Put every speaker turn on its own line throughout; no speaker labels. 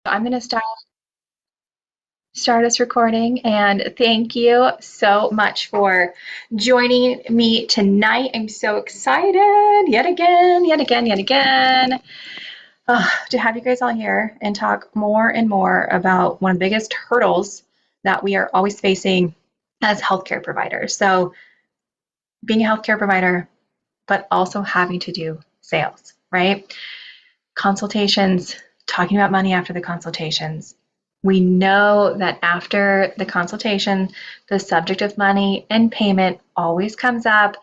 I'm going to start us recording, and thank you so much for joining me tonight. I'm so excited yet again to have you guys all here and talk more and more about one of the biggest hurdles that we are always facing as healthcare providers. So being a healthcare provider, but also having to do sales, right? Consultations, talking about money after the consultations. We know that after the consultation, the subject of money and payment always comes up,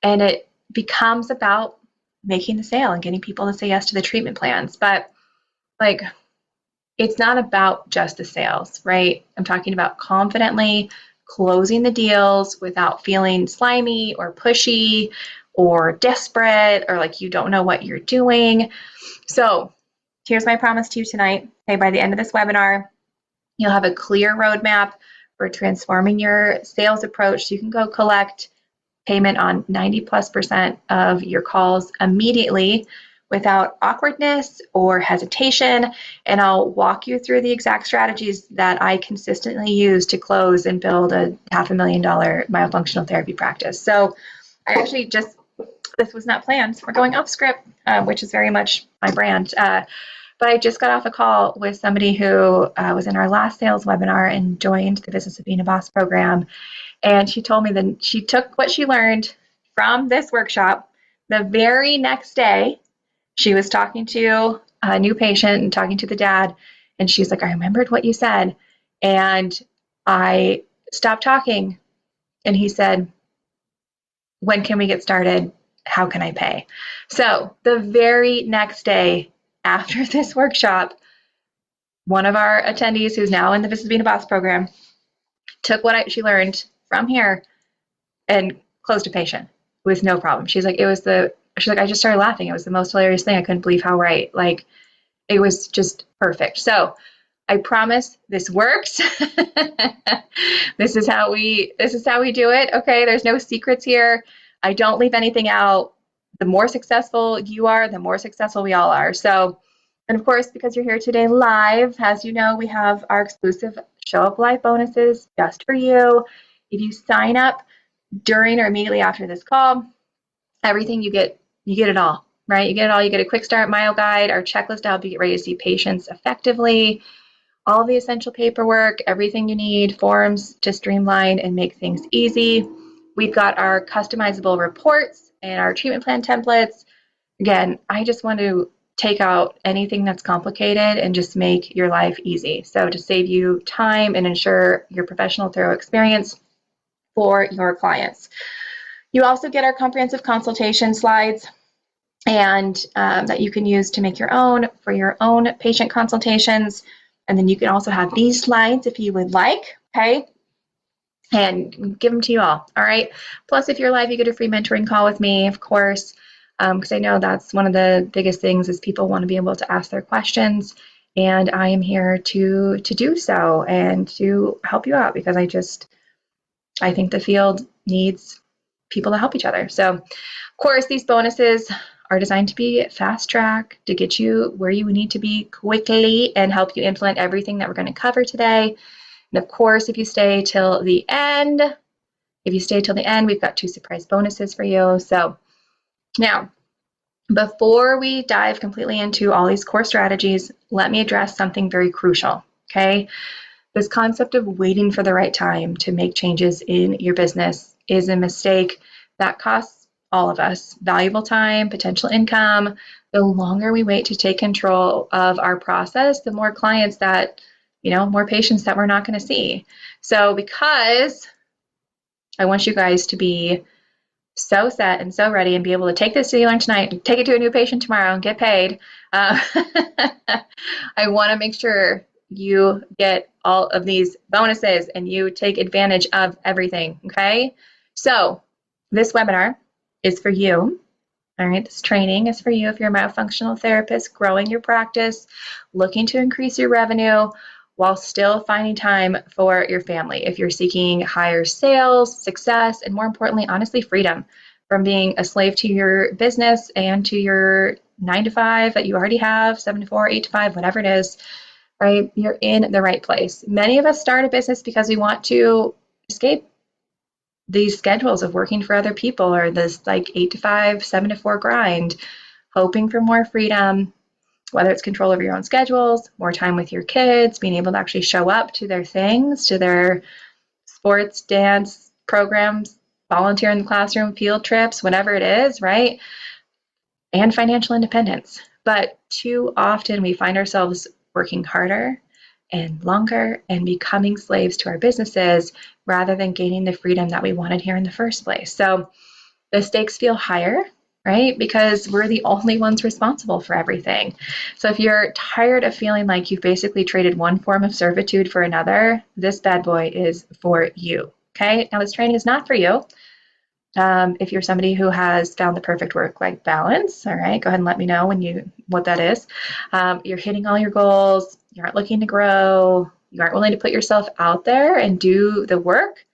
and it becomes about making the sale and getting people to say yes to the treatment plans. But like, it's not about just the sales, right? I'm talking about confidently closing the deals without feeling slimy or pushy or desperate or like you don't know what you're doing. So here's my promise to you tonight. Okay, by the end of this webinar, you'll have a clear roadmap for transforming your sales approach so you can go collect payment on 90+% of your calls immediately without awkwardness or hesitation. And I'll walk you through the exact strategies that I consistently use to close and build a $500,000 myofunctional therapy practice. So I actually this was not planned. We're going off script, which is very much my brand. But I just got off a call with somebody who was in our last sales webinar and joined the Business of Being a Boss program. And she told me that she took what she learned from this workshop. The very next day, she was talking to a new patient and talking to the dad. And she's like, I remembered what you said. And I stopped talking. And he said, when can we get started? How can I pay? So the very next day after this workshop, one of our attendees who's now in the Business of Being a Boss program took what she learned from here and closed a patient with no problem. She's like, I just started laughing. It was the most hilarious thing. I couldn't believe how right. Like, it was just perfect. So I promise this works. This is how we do it. Okay. There's no secrets here. I don't leave anything out. The more successful you are, the more successful we all are. So, and of course, because you're here today live, as you know, we have our exclusive Show Up Live bonuses just for you. If you sign up during or immediately after this call, everything you get it all, right? You get it all. You get a quick start mile guide, our checklist to help you get ready to see patients effectively, all the essential paperwork, everything you need, forms to streamline and make things easy. We've got our customizable reports and our treatment plan templates. Again, I just want to take out anything that's complicated and just make your life easy. So to save you time and ensure your professional, thorough experience for your clients. You also get our comprehensive consultation slides and that you can use to make your own for your own patient consultations. And then you can also have these slides if you would like, okay? And give them to you all right? Plus, if you're live, you get a free mentoring call with me, of course, because I know that's one of the biggest things is people want to be able to ask their questions. And I am here to do so and to help you out because I think the field needs people to help each other. So, of course, these bonuses are designed to be fast track to get you where you need to be quickly and help you implement everything that we're going to cover today. And of course, if you stay till the end, we've got 2 surprise bonuses for you. So now, before we dive completely into all these core strategies, let me address something very crucial, okay? This concept of waiting for the right time to make changes in your business is a mistake that costs all of us valuable time, potential income. The longer we wait to take control of our process, the more clients that, more patients that we're not going to see. So because I want you guys to be so set and so ready and be able to take this to you tonight, take it to a new patient tomorrow and get paid, I want to make sure you get all of these bonuses and you take advantage of everything, okay? So this webinar is for you, all right? This training is for you if you're a myofunctional therapist growing your practice, looking to increase your revenue while still finding time for your family. If you're seeking higher sales, success, and more importantly, honestly, freedom from being a slave to your business and to your 9 to 5 that you already have, 7 to 4, 8 to 5, whatever it is. right? You're in the right place. Many of us start a business because we want to escape these schedules of working for other people or this like 8 to 5, 7 to 4 grind, hoping for more freedom, whether it's control over your own schedules, more time with your kids, being able to actually show up to their things, to their sports, dance programs, volunteer in the classroom, field trips, whatever it is, right? And financial independence. But too often we find ourselves working harder and longer and becoming slaves to our businesses rather than gaining the freedom that we wanted here in the first place. So the stakes feel higher, right? Because we're the only ones responsible for everything. So if you're tired of feeling like you've basically traded one form of servitude for another, this bad boy is for you. Okay. Now, this training is not for you. If you're somebody who has found the perfect work-life balance, all right, go ahead and let me know what that is. You're hitting all your goals, you aren't looking to grow, you aren't willing to put yourself out there and do the work,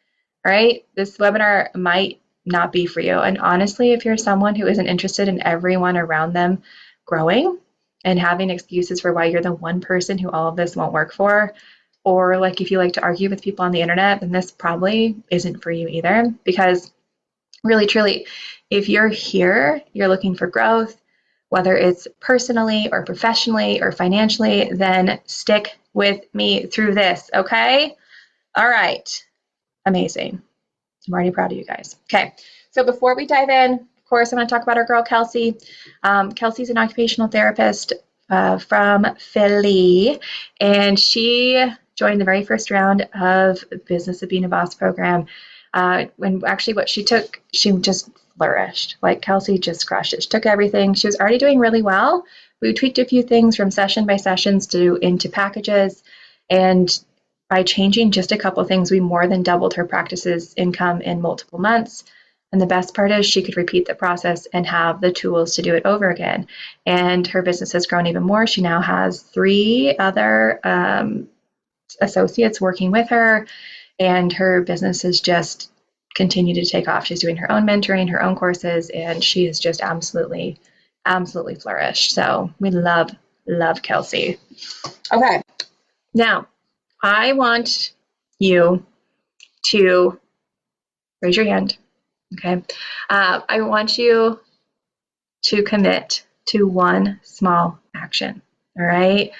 right? This webinar might not be for you. And honestly, if you're someone who isn't interested in everyone around them growing and having excuses for why you're the one person who all of this won't work for, or like if you like to argue with people on the internet, then this probably isn't for you either, because really, truly, if you're here, you're looking for growth, whether it's personally or professionally or financially, then stick with me through this, okay? All right. Amazing. I'm already proud of you guys. Okay. So before we dive in, of course, I'm going to talk about our girl, Kelsey. Kelsey's an occupational therapist from Philly, and she joined the very first round of Business of Being a Boss program. When actually what she took, she just flourished. Like Kelsey just crushed it. She took everything. She was already doing really well. We tweaked a few things from session by sessions to into packages. And by changing just a couple things, we more than doubled her practice's income in multiple months. And the best part is she could repeat the process and have the tools to do it over again. And her business has grown even more. She now has 3 other associates working with her, and her business has just continued to take off. She's doing her own mentoring, her own courses, and she has just absolutely, absolutely flourished. So we love Kelsey. Okay, now I want you to raise your hand. Okay, I want you to commit to one small action. All right.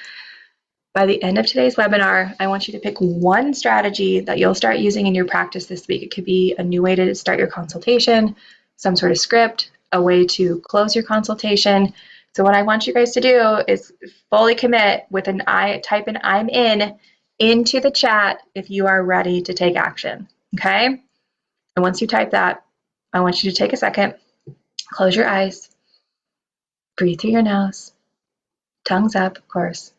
By the end of today's webinar, I want you to pick one strategy that you'll start using in your practice this week. It could be a new way to start your consultation, some sort of script, a way to close your consultation. So what I want you guys to do is fully commit with an type in I'm in into the chat if you are ready to take action. Okay? And once you type that, I want you to take a second, close your eyes, breathe through your nose, tongues up, of course.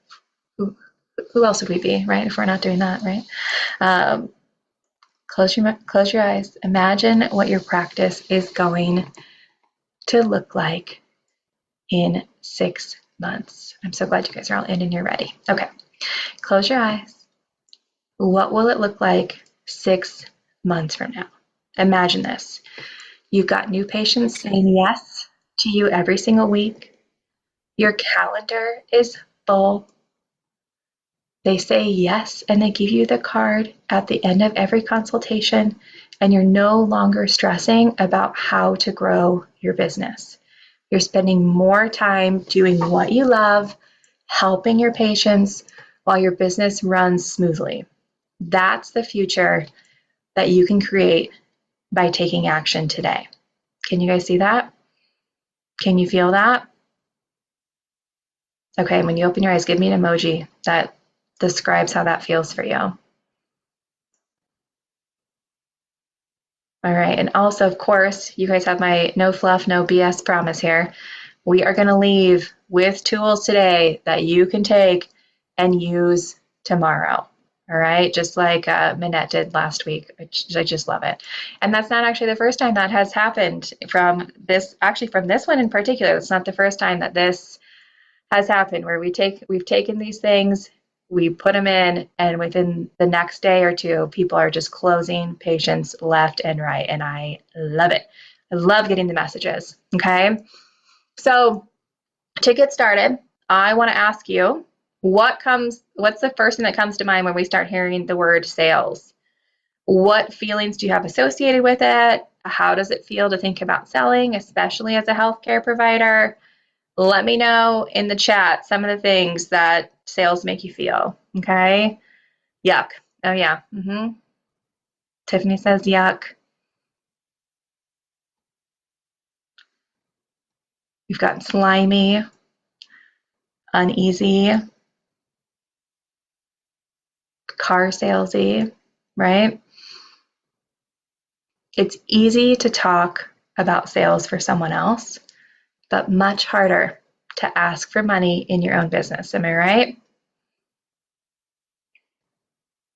Who else would we be, right, if we're not doing that, right? Close your eyes. Imagine what your practice is going to look like in 6 months. I'm so glad you guys are all in and you're ready. Okay, close your eyes. What will it look like 6 months from now? Imagine this. You've got new patients saying yes to you every single week. Your calendar is full. They say yes, and they give you the card at the end of every consultation, and you're no longer stressing about how to grow your business. You're spending more time doing what you love, helping your patients while your business runs smoothly. That's the future that you can create by taking action today. Can you guys see that? Can you feel that? Okay, when you open your eyes, give me an emoji that describes how that feels for you. All right, and also, of course, you guys have my no fluff, no BS promise here. We are going to leave with tools today that you can take and use tomorrow. All right, just like Minette did last week. I just love it. And that's not actually the first time that has happened from this one in particular. It's not the first time that this has happened where we've taken these things, we put them in, and within the next day or two, people are just closing patients left and right. And I love it. I love getting the messages. Okay. So to get started, I want to ask you, What's the first thing that comes to mind when we start hearing the word sales? What feelings do you have associated with it? How does it feel to think about selling, especially as a healthcare provider? Let me know in the chat some of the things that sales make you feel. Okay. Yuck. Oh, yeah. Tiffany says yuck. You've gotten slimy, uneasy, car salesy, right? It's easy to talk about sales for someone else, but much harder to ask for money in your own business. Am I right?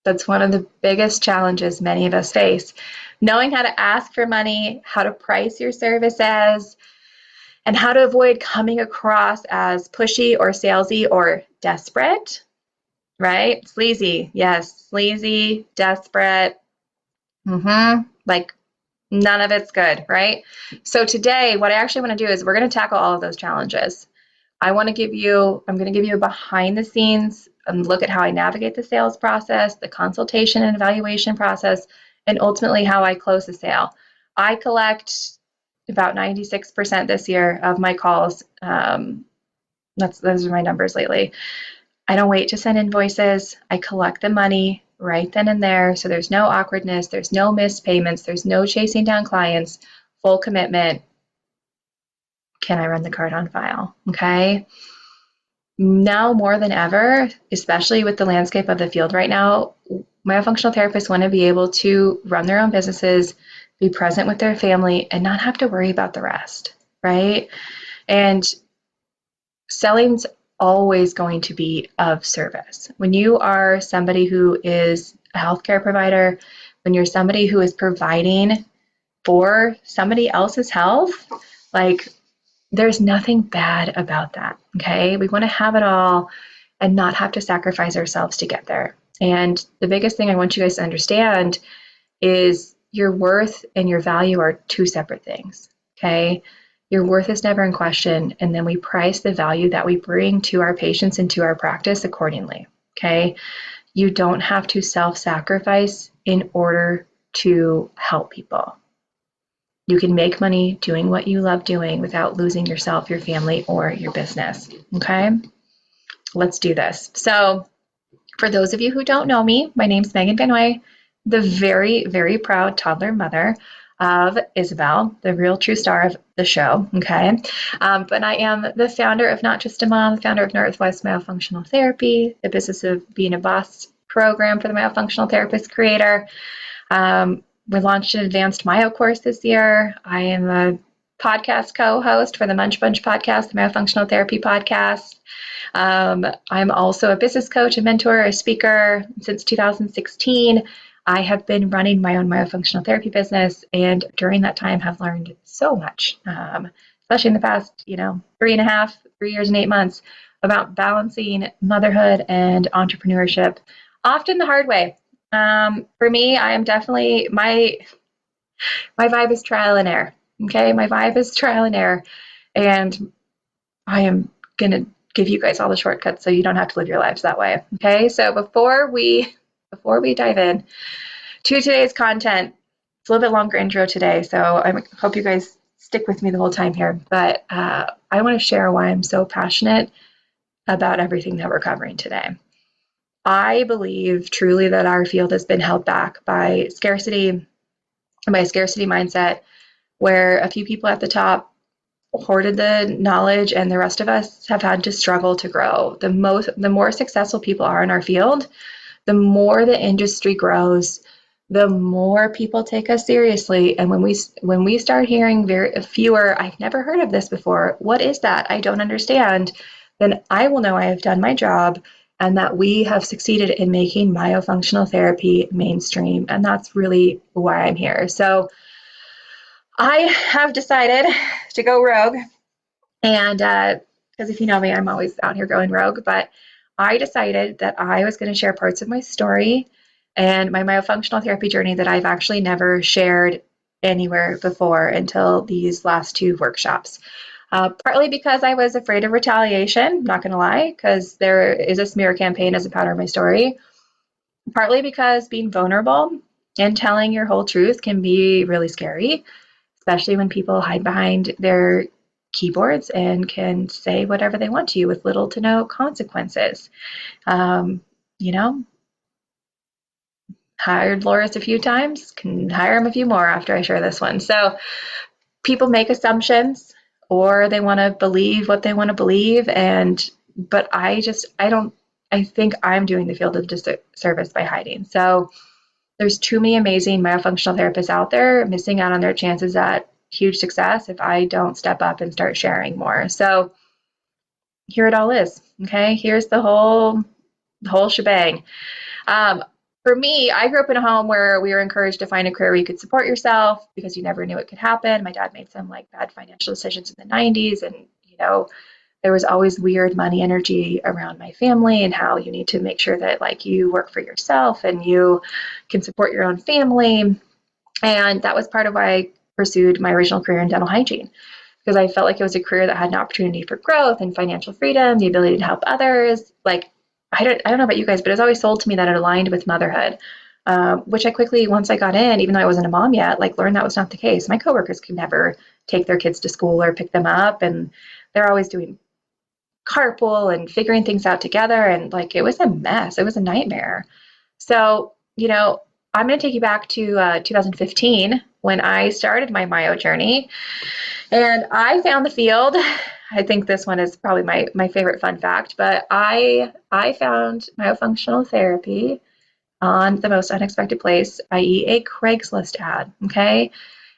That's one of the biggest challenges many of us face. Knowing how to ask for money, how to price your services, and how to avoid coming across as pushy or salesy or desperate, right? Sleazy, yes, sleazy, desperate. Like none of it's good, right? So today, what I actually want to do is we're going to tackle all of those challenges. I'm going to give you a behind the scenes look at how I navigate the sales process, the consultation and evaluation process, and ultimately how I close the sale. I collect about 96% this year of my calls. Those are my numbers lately. I don't wait to send invoices. I collect the money right then and there. So there's no awkwardness, there's no missed payments, there's no chasing down clients, full commitment. Can I run the card on file? Okay. Now more than ever, especially with the landscape of the field right now, myofunctional therapists want to be able to run their own businesses, be present with their family, and not have to worry about the rest, right? And selling's always going to be of service. When you are somebody who is a healthcare provider, when you're somebody who is providing for somebody else's health, like there's nothing bad about that, okay? We want to have it all and not have to sacrifice ourselves to get there. And the biggest thing I want you guys to understand is your worth and your value are two separate things, okay? Your worth is never in question, and then we price the value that we bring to our patients and to our practice accordingly, okay? You don't have to self-sacrifice in order to help people. You can make money doing what you love doing without losing yourself, your family, or your business, okay? Let's do this. So for those of you who don't know me, my name's Megan Benoit, the very, very proud toddler mother of Isabel, the real true star of the show, okay? But I am the founder of Not Just a Mom, the founder of Northwest Myofunctional Therapy, the Business of Being a Boss program for the Myofunctional Therapist creator. We launched an advanced Myo course this year. I am a podcast co-host for the Munch Bunch podcast, the Myofunctional Therapy podcast. I'm also a business coach, a mentor, a speaker. Since 2016, I have been running my own myofunctional therapy business, and during that time have learned so much, especially in the past, 3 years and 8 months, about balancing motherhood and entrepreneurship, often the hard way. For me, I am definitely my vibe is trial and error. Okay, my vibe is trial and error, and I am gonna give you guys all the shortcuts so you don't have to live your lives that way. Okay, so before we dive in to today's content, it's a little bit longer intro today, so I hope you guys stick with me the whole time here. But I want to share why I'm so passionate about everything that we're covering today. I believe truly that our field has been held back by scarcity mindset, where a few people at the top hoarded the knowledge and the rest of us have had to struggle to grow. The more successful people are in our field, the more the industry grows, the more people take us seriously. And when we start hearing very fewer, I've never heard of this before, what is that? I don't understand, then I will know I have done my job and that we have succeeded in making myofunctional therapy mainstream. And that's really why I'm here. So I have decided to go rogue. And because if you know me, I'm always out here going rogue. But I decided that I was going to share parts of my story and my myofunctional therapy journey that I've actually never shared anywhere before until these last two workshops. Partly because I was afraid of retaliation, not going to lie, because there is a smear campaign as a part of my story. Partly because being vulnerable and telling your whole truth can be really scary, especially when people hide behind their keyboards and can say whatever they want to you with little to no consequences. Um, you know, hired Loris a few times, can hire him a few more after I share this one. So people make assumptions or they want to believe what they want to believe. But I think I'm doing the field a disservice by hiding. So there's too many amazing myofunctional therapists out there missing out on their chances at huge success if I don't step up and start sharing more. So here it all is. Okay. Here's the whole shebang. Um, for me, I grew up in a home where we were encouraged to find a career where you could support yourself because you never knew what could happen. My dad made some like bad financial decisions in the 90s, and there was always weird money energy around my family and how you need to make sure that like you work for yourself and you can support your own family. And that was part of why I pursued my original career in dental hygiene, because I felt like it was a career that had an opportunity for growth and financial freedom, the ability to help others. Like, I don't know about you guys, but it was always sold to me that it aligned with motherhood, which I quickly, once I got in, even though I wasn't a mom yet, like learned that was not the case. My coworkers could never take their kids to school or pick them up, and they're always doing carpool and figuring things out together. And like, it was a mess. It was a nightmare. So, I'm going to take you back to 2015 when I started my myo journey. And I found the field. I think this one is probably my favorite fun fact, but I found myofunctional therapy on the most unexpected place, i.e., a Craigslist ad. Okay.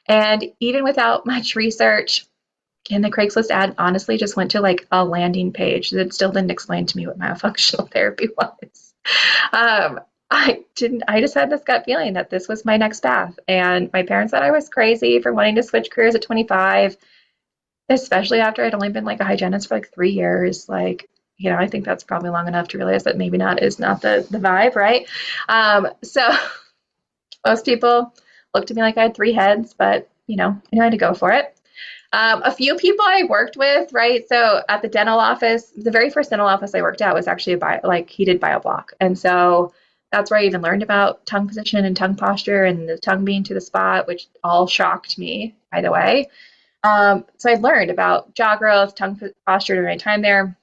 And even without much research, and the Craigslist ad honestly just went to like a landing page that still didn't explain to me what myofunctional therapy was. Um, I just had this gut feeling that this was my next path. And my parents said I was crazy for wanting to switch careers at 25, especially after I'd only been like a hygienist for like 3 years. Like, I think that's probably long enough to realize that maybe not is not the vibe, right? So most people looked at me like I had three heads, but I knew I had to go for it. A few people I worked with, right? So at the dental office, the very first dental office I worked at was actually heated bioblock. And so that's where I even learned about tongue position and tongue posture and the tongue being to the spot, which all shocked me, by the way. So I learned about jaw growth, tongue posture during my time there,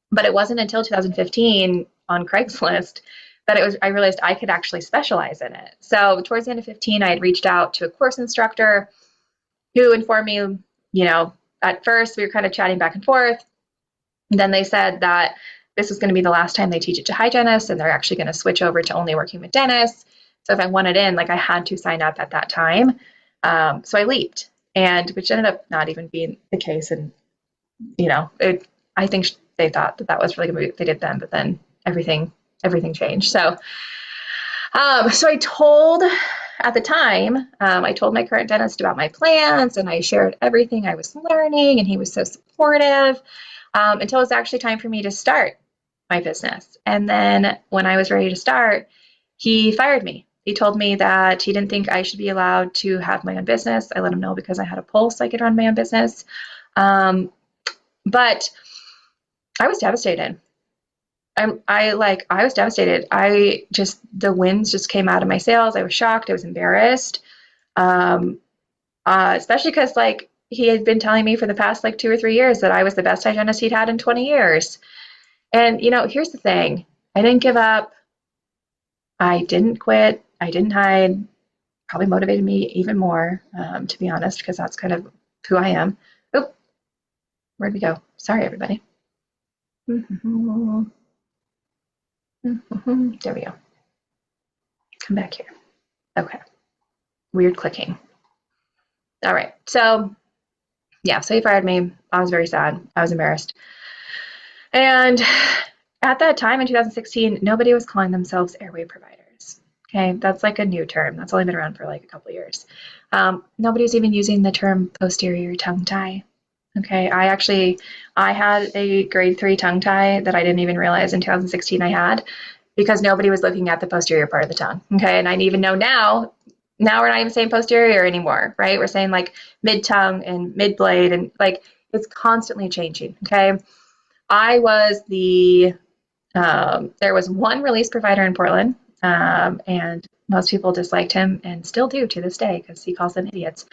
but it wasn't until 2015 on Craigslist that I realized I could actually specialize in it. So towards the end of 15, I had reached out to a course instructor who informed me, at first we were kind of chatting back and forth. And then they said that this was going to be the last time they teach it to hygienists, and they're actually going to switch over to only working with dentists. So if I wanted in, like I had to sign up at that time. So I leaped, and which ended up not even being the case. And I think they thought that was really good what they did then, but then everything changed. So I told at the time, I told my current dentist about my plans, and I shared everything I was learning, and he was so supportive until it was actually time for me to start my business. And then when I was ready to start, he fired me. He told me that he didn't think I should be allowed to have my own business. I let him know because I had a pulse I could run my own business. But I was devastated. I was devastated. The winds just came out of my sails. I was shocked. I was embarrassed. Especially because like he had been telling me for the past like 2 or 3 years that I was the best hygienist he'd had in 20 years. And here's the thing. I didn't give up. I didn't quit. I didn't hide. Probably motivated me even more, to be honest, because that's kind of who I am. Oh, where'd we go? Sorry, everybody. There we go. Come back here. Okay. Weird clicking. All right. So he fired me. I was very sad. I was embarrassed. And at that time in 2016, nobody was calling themselves airway providers. Okay. That's like a new term. That's only been around for like a couple of years. Nobody was even using the term posterior tongue tie. Okay. I had a grade 3 tongue tie that I didn't even realize in 2016 I had, because nobody was looking at the posterior part of the tongue. Okay. And I even know now we're not even saying posterior anymore, right? We're saying like mid tongue and mid blade. And like, It's constantly changing. Okay. I was there was one release provider in Portland, and most people disliked him and still do to this day because he calls them idiots.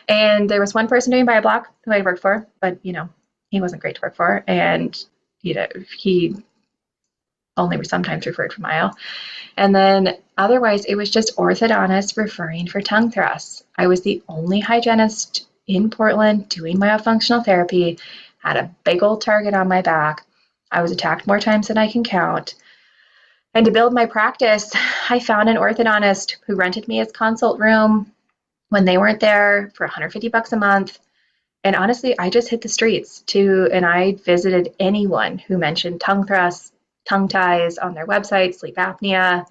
And there was one person doing BioBlock who I worked for, but he wasn't great to work for, and he only sometimes referred for Myo. And then otherwise, it was just orthodontists referring for tongue thrusts. I was the only hygienist in Portland doing myofunctional therapy, had a big old target on my back. I was attacked more times than I can count. And to build my practice, I found an orthodontist who rented me his consult room when they weren't there for $150 a month. And honestly, I just hit the streets and I visited anyone who mentioned tongue thrusts, tongue ties on their website, sleep apnea,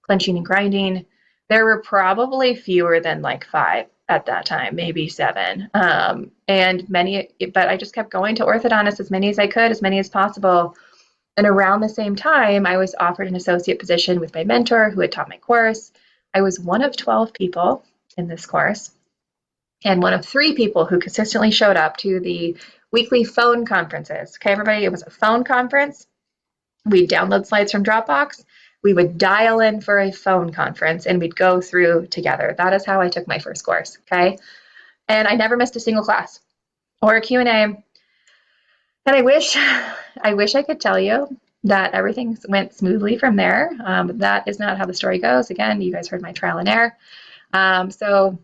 clenching and grinding. There were probably fewer than like 5 at that time, maybe 7. And many, but I just kept going to orthodontists, as many as I could, as many as possible. And around the same time, I was offered an associate position with my mentor who had taught my course. I was one of 12 people in this course and one of 3 people who consistently showed up to the weekly phone conferences. Okay, everybody, it was a phone conference. We'd download slides from Dropbox. We would dial in for a phone conference and we'd go through together. That is how I took my first course, okay? And I never missed a single class or a Q&A. And I wish I could tell you that everything went smoothly from there. That is not how the story goes. Again, you guys heard my trial and error. So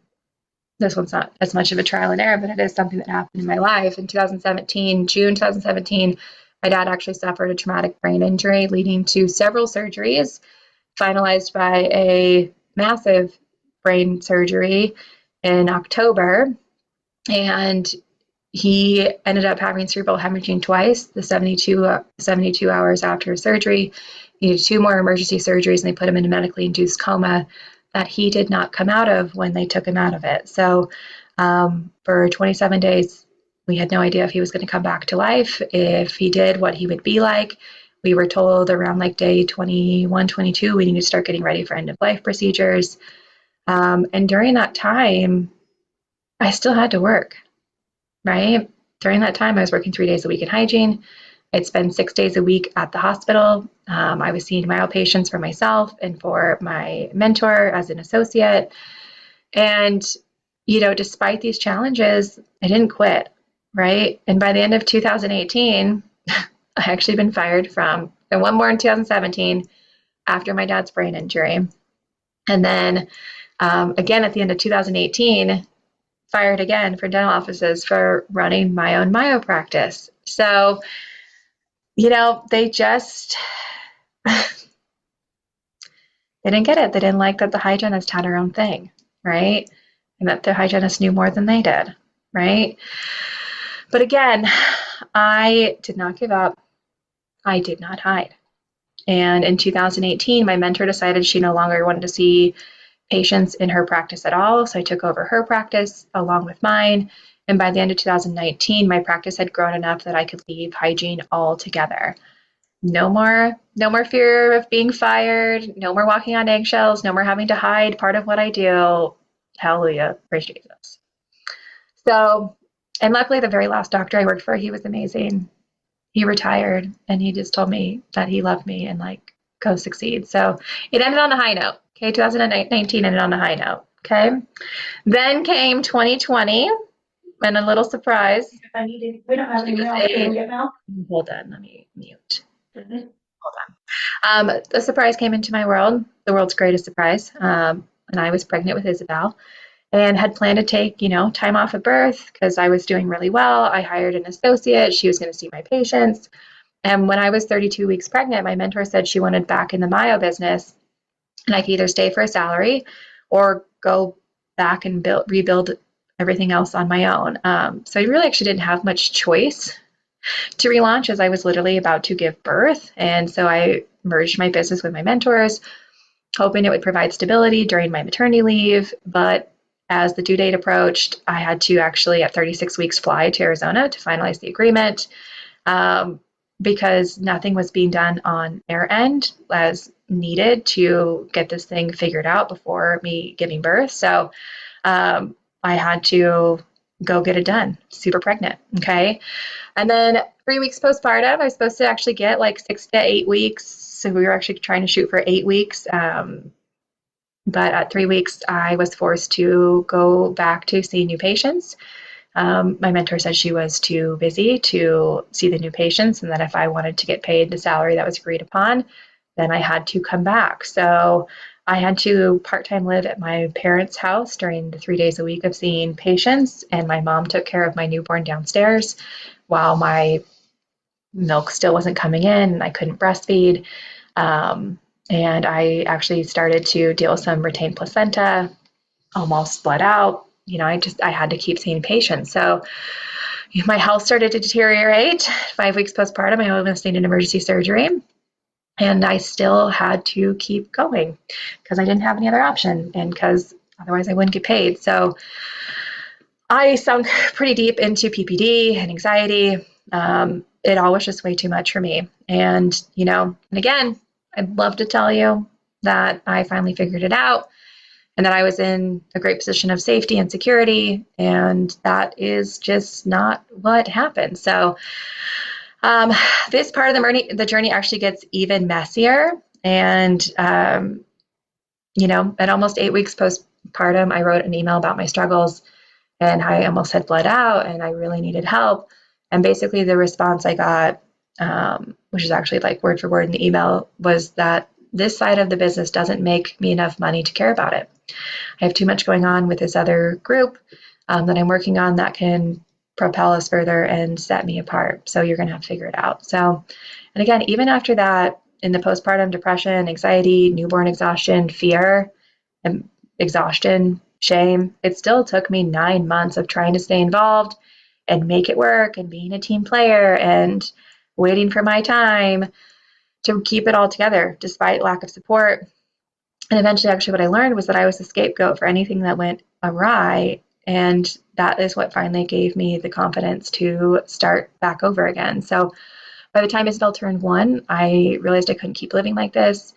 this one's not as much of a trial and error, but it is something that happened in my life. In 2017, June 2017, my dad actually suffered a traumatic brain injury leading to several surgeries, finalized by a massive brain surgery in October. And he ended up having cerebral hemorrhaging twice, the 72 hours after surgery. He needed 2 more emergency surgeries, and they put him in a medically induced coma that he did not come out of when they took him out of it. So for 27 days, we had no idea if he was going to come back to life. If he did, what he would be like. We were told around like day 21, 22, we need to start getting ready for end-of-life procedures. And during that time, I still had to work, right? During that time, I was working 3 days a week in hygiene. I'd spend 6 days a week at the hospital. I was seeing myo patients for myself and for my mentor as an associate. And, despite these challenges, I didn't quit, right? And by the end of 2018, I actually been fired from, and one more in 2017 after my dad's brain injury. And then again, at the end of 2018, fired again for dental offices for running my own myo practice. So, they just, they didn't get it. They didn't like that the hygienist had her own thing, right? And that the hygienist knew more than they did, right? But again, I did not give up. I did not hide. And in 2018, my mentor decided she no longer wanted to see patients in her practice at all. So I took over her practice along with mine. And by the end of 2019, my practice had grown enough that I could leave hygiene altogether. No more fear of being fired, no more walking on eggshells, no more having to hide part of what I do. Hallelujah, praise Jesus. So, and luckily the very last doctor I worked for, he was amazing. He retired and he just told me that he loved me and like, go succeed. So it ended on a high note. Okay, 2019 ended on a high note. Okay. Then came 2020 and a little surprise.
We don't have any milk. Can we get milk?
Hold on, let me mute. Hold on. A surprise came into my world, the world's greatest surprise. And I was pregnant with Isabel and had planned to take, time off at birth because I was doing really well. I hired an associate. She was going to see my patients. And when I was 32 weeks pregnant, my mentor said she wanted back in the myo business and I could either stay for a salary or go back and rebuild everything else on my own. So I really actually didn't have much choice to relaunch as I was literally about to give birth. And so I merged my business with my mentors, hoping it would provide stability during my maternity leave. But as the due date approached, I had to actually at 36 weeks fly to Arizona to finalize the agreement because nothing was being done on their end as needed to get this thing figured out before me giving birth. So I had to go get it done. Super pregnant. Okay. And then 3 weeks postpartum, I was supposed to actually get like 6 to 8 weeks. So we were actually trying to shoot for 8 weeks. But at 3 weeks, I was forced to go back to see new patients. My mentor said she was too busy to see the new patients, and that if I wanted to get paid the salary that was agreed upon, then I had to come back. So I had to part-time live at my parents' house during the 3 days a week of seeing patients, and my mom took care of my newborn downstairs while my milk still wasn't coming in and I couldn't breastfeed. And I actually started to deal with some retained placenta, almost bled out. I had to keep seeing patients. So my health started to deteriorate. 5 weeks postpartum, I almost needed emergency surgery. And I still had to keep going because I didn't have any other option and because otherwise I wouldn't get paid. So I sunk pretty deep into PPD and anxiety. It all was just way too much for me. And again, I'd love to tell you that I finally figured it out and that I was in a great position of safety and security. And that is just not what happened. So this part of the journey actually gets even messier. And, at almost 8 weeks postpartum, I wrote an email about my struggles and I almost had bled out and I really needed help. And basically the response I got, which is actually like word for word in the email, was that this side of the business doesn't make me enough money to care about it. I have too much going on with this other group that I'm working on that can propel us further and set me apart. So you're going to have to figure it out. So, and again, even after that, in the postpartum depression, anxiety, newborn exhaustion, fear, and exhaustion, shame, it still took me 9 months of trying to stay involved and make it work and being a team player and waiting for my time to keep it all together despite lack of support. And eventually, actually, what I learned was that I was the scapegoat for anything that went awry. And that is what finally gave me the confidence to start back over again. So by the time Isabel turned 1, I realized I couldn't keep living like this.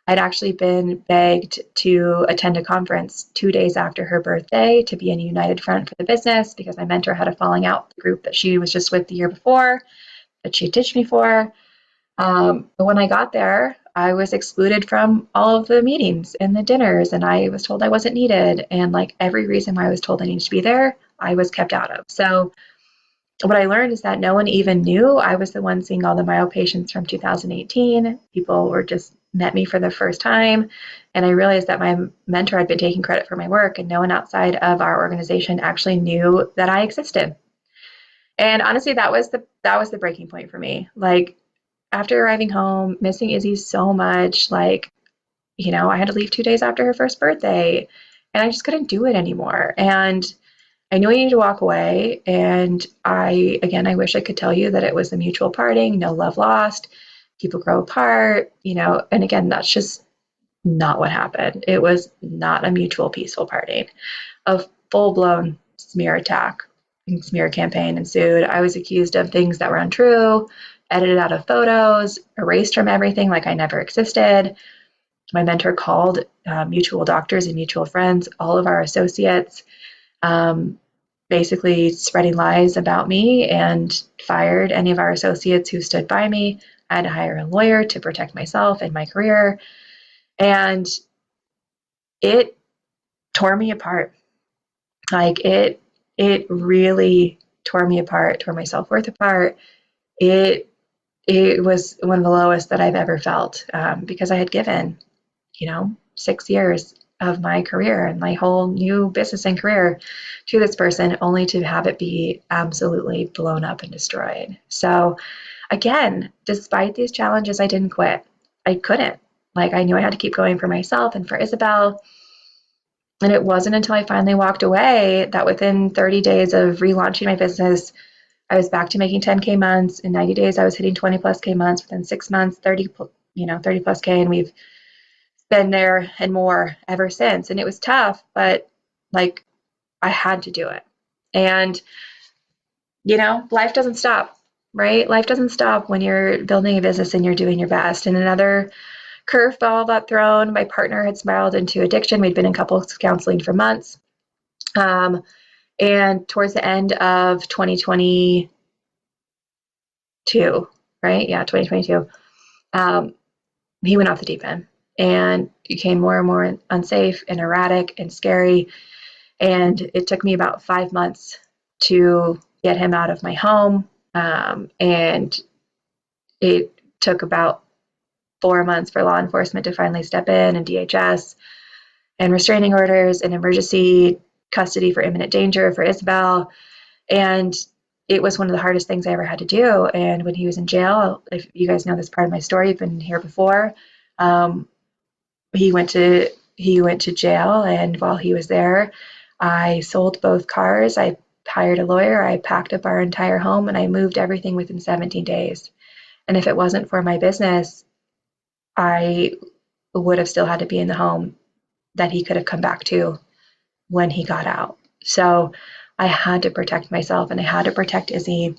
I'd actually been begged to attend a conference 2 days after her birthday to be in a united front for the business because my mentor had a falling out with the group that she was just with the year before, that she ditched me for. But when I got there, I was excluded from all of the meetings and the dinners, and I was told I wasn't needed. And like every reason why I was told I needed to be there, I was kept out of. So what I learned is that no one even knew I was the one seeing all the myo patients from 2018. People were just met me for the first time. And I realized that my mentor had been taking credit for my work and no one outside of our organization actually knew that I existed. And honestly, that was the breaking point for me. Like after arriving home, missing Izzy so much, I had to leave 2 days after her first birthday and I just couldn't do it anymore. And I knew I needed to walk away. And I wish I could tell you that it was a mutual parting, no love lost, people grow apart, and again, that's just not what happened. It was not a mutual peaceful parting. A full-blown smear attack and smear campaign ensued. I was accused of things that were untrue, edited out of photos, erased from everything like I never existed. My mentor called mutual doctors and mutual friends, all of our associates, basically spreading lies about me and fired any of our associates who stood by me. I had to hire a lawyer to protect myself and my career. And it tore me apart. Like it really tore me apart, tore my self-worth apart. It was one of the lowest that I've ever felt because I had given, 6 years of my career and my whole new business and career to this person only to have it be absolutely blown up and destroyed. So again, despite these challenges, I didn't quit. I couldn't. I knew I had to keep going for myself and for Isabel. And it wasn't until I finally walked away that within 30 days of relaunching my business, I was back to making 10K months. In 90 days, I was hitting 20 plus K months. Within 6 months, 30 plus K. And we've been there and more ever since. And it was tough, but I had to do it. And, life doesn't stop, right? Life doesn't stop when you're building a business and you're doing your best. And another curveball got thrown. My partner had spiraled into addiction. We'd been in couples counseling for months. And towards the end of 2022, right? Yeah, 2022, he went off the deep end and became more and more unsafe and erratic and scary. And it took me about 5 months to get him out of my home. And it took about 4 months for law enforcement to finally step in, and DHS, and restraining orders and emergency custody for imminent danger for Isabel. And it was one of the hardest things I ever had to do. And when he was in jail, if you guys know this part of my story, you've been here before, he went to jail, and while he was there, I sold both cars. I hired a lawyer. I packed up our entire home, and I moved everything within 17 days. And if it wasn't for my business, I would have still had to be in the home that he could have come back to when he got out. So I had to protect myself, and I had to protect Izzy.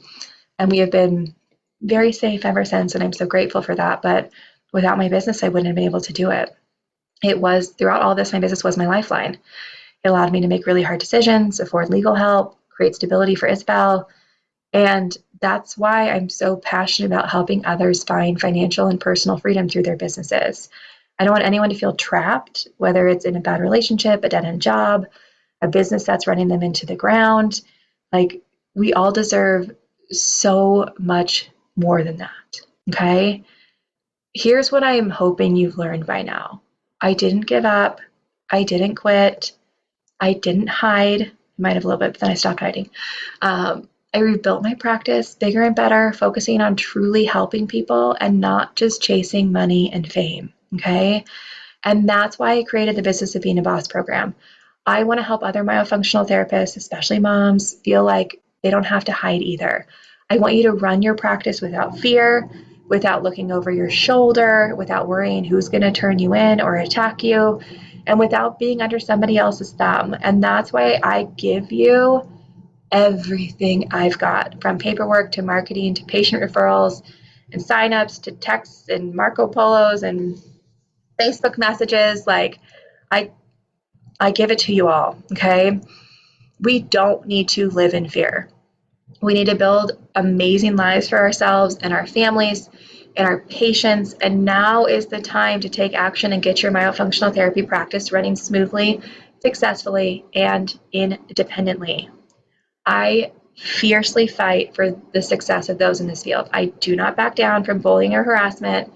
And we have been very safe ever since. And I'm so grateful for that. But without my business, I wouldn't have been able to do it. It was throughout all this, my business was my lifeline. It allowed me to make really hard decisions, afford legal help, create stability for Isabel. And that's why I'm so passionate about helping others find financial and personal freedom through their businesses. I don't want anyone to feel trapped, whether it's in a bad relationship, a dead end job, a business that's running them into the ground. Like, we all deserve so much more than that. Okay. Here's what I am hoping you've learned by now. I didn't give up. I didn't quit. I didn't hide. I might have a little bit, but then I stopped hiding. I rebuilt my practice bigger and better, focusing on truly helping people and not just chasing money and fame. Okay. And that's why I created the Business of Being a Boss program. I want to help other myofunctional therapists, especially moms, feel like they don't have to hide either. I want you to run your practice without fear, without looking over your shoulder, without worrying who's going to turn you in or attack you, and without being under somebody else's thumb. And that's why I give you everything I've got, from paperwork to marketing to patient referrals and signups to texts and Marco Polos and Facebook messages. Like, I I give it to you all, okay? We don't need to live in fear. We need to build amazing lives for ourselves and our families and our patients. And now is the time to take action and get your myofunctional therapy practice running smoothly, successfully, and independently. I fiercely fight for the success of those in this field. I do not back down from bullying or harassment.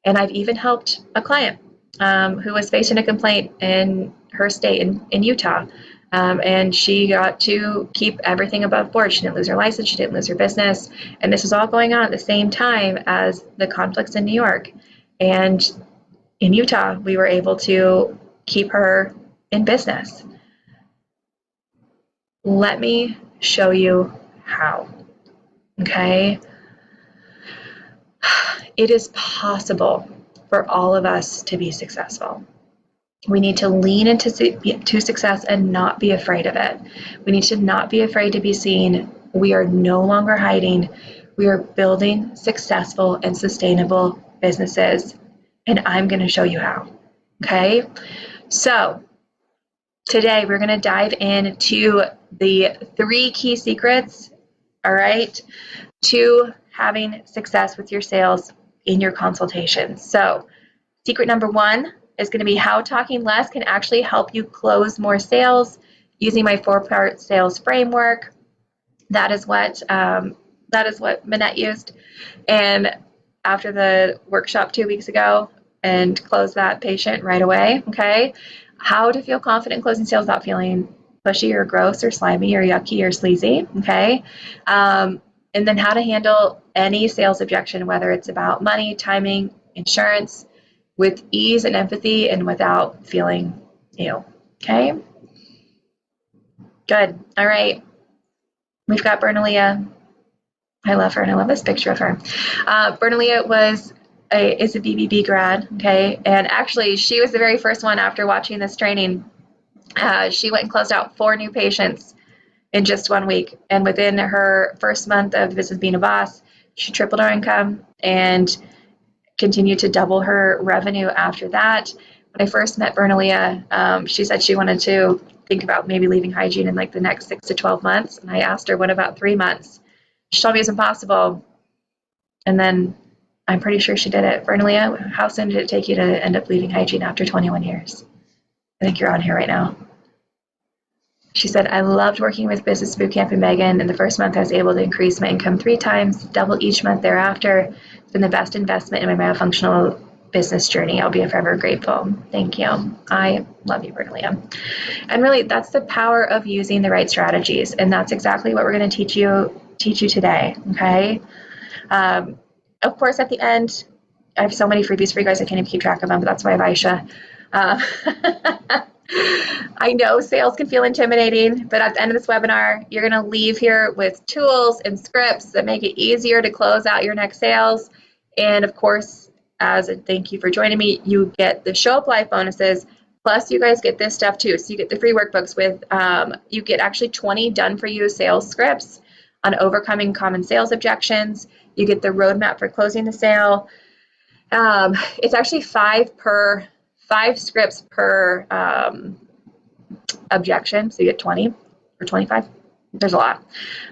And I've even helped a client who was facing a complaint in her state in Utah. And she got to keep everything above board. She didn't lose her license. She didn't lose her business. And this was all going on at the same time as the conflicts in New York. And in Utah, we were able to keep her in business. Let me show you how. Okay? It is possible for all of us to be successful. We need to lean into success and not be afraid of it. We need to not be afraid to be seen. We are no longer hiding. We are building successful and sustainable businesses. And I'm going to show you how. Okay? So today we're going to dive into the 3 key secrets, all right, to having success with your sales in your consultations. So secret number 1 is going to be how talking less can actually help you close more sales using my 4-part sales framework. That is what Manette used. And after the workshop 2 weeks ago, and closed that patient right away. Okay. How to feel confident closing sales without feeling pushy or gross or slimy or yucky or sleazy. Okay. And then how to handle any sales objection, whether it's about money, timing, insurance, with ease and empathy and without feeling ill. Okay? Good. All right. We've got Bernalia. I love her, and I love this picture of her. Bernalia is a BBB grad, okay? And actually, she was the very first one after watching this training. She went and closed out 4 new patients in just 1 week. And within her first month of Business Being a Boss, she tripled her income and continued to double her revenue after that. When I first met Bernalia, she said she wanted to think about maybe leaving hygiene in like the next 6 to 12 months. And I asked her, what about 3 months? She told me it's impossible. And then I'm pretty sure she did it. Bernalia, how soon did it take you to end up leaving hygiene after 21 years? I think you're on here right now. She said, I loved working with Business Bootcamp and Megan. In the first month, I was able to increase my income 3 times, double each month thereafter. It's been the best investment in my myofunctional business journey. I'll be forever grateful. Thank you. I love you, Bernalia. And really, that's the power of using the right strategies. And that's exactly what we're going to teach you today. Okay. Of course, at the end, I have so many freebies for you guys. I can't even keep track of them, but that's why I have Aisha. I know sales can feel intimidating, but at the end of this webinar, you're going to leave here with tools and scripts that make it easier to close out your next sales. And of course, as a thank you for joining me, you get the Show Up Live bonuses. Plus, you guys get this stuff too. So you get the free workbooks with, you get actually 20 done for you sales scripts on overcoming common sales objections. You get the roadmap for closing the sale. It's actually 5 scripts per objection, so you get 20 or 25. There's a lot.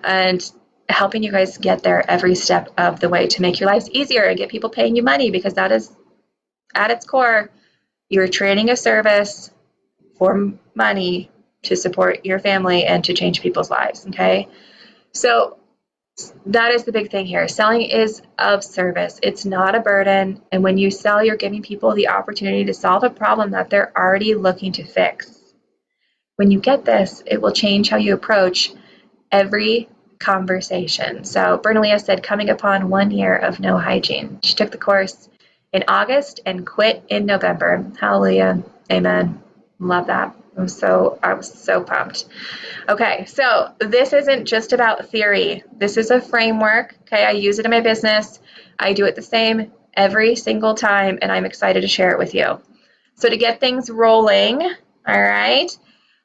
And helping you guys get there every step of the way to make your lives easier and get people paying you money, because that is, at its core, you're trading a service for money to support your family and to change people's lives, okay? So that is the big thing here. Selling is of service. It's not a burden. And when you sell, you're giving people the opportunity to solve a problem that they're already looking to fix. When you get this, it will change how you approach every conversation. So Bernalia said, coming upon 1 year of no hygiene. She took the course in August and quit in November. Hallelujah. Amen. Love that. I was so pumped. Okay, so this isn't just about theory. This is a framework. Okay, I use it in my business. I do it the same every single time, and I'm excited to share it with you. So to get things rolling, all right,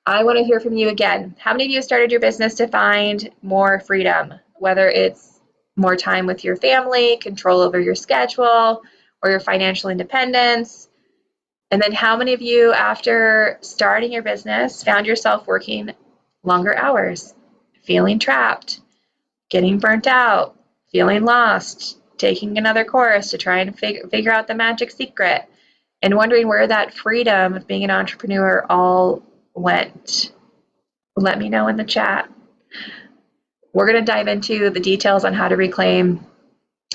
I want to hear from you again. How many of you started your business to find more freedom, whether it's more time with your family, control over your schedule, or your financial independence? And then how many of you, after starting your business, found yourself working longer hours, feeling trapped, getting burnt out, feeling lost, taking another course to try and figure out the magic secret, and wondering where that freedom of being an entrepreneur all went? Let me know in the chat. We're going to dive into the details on how to reclaim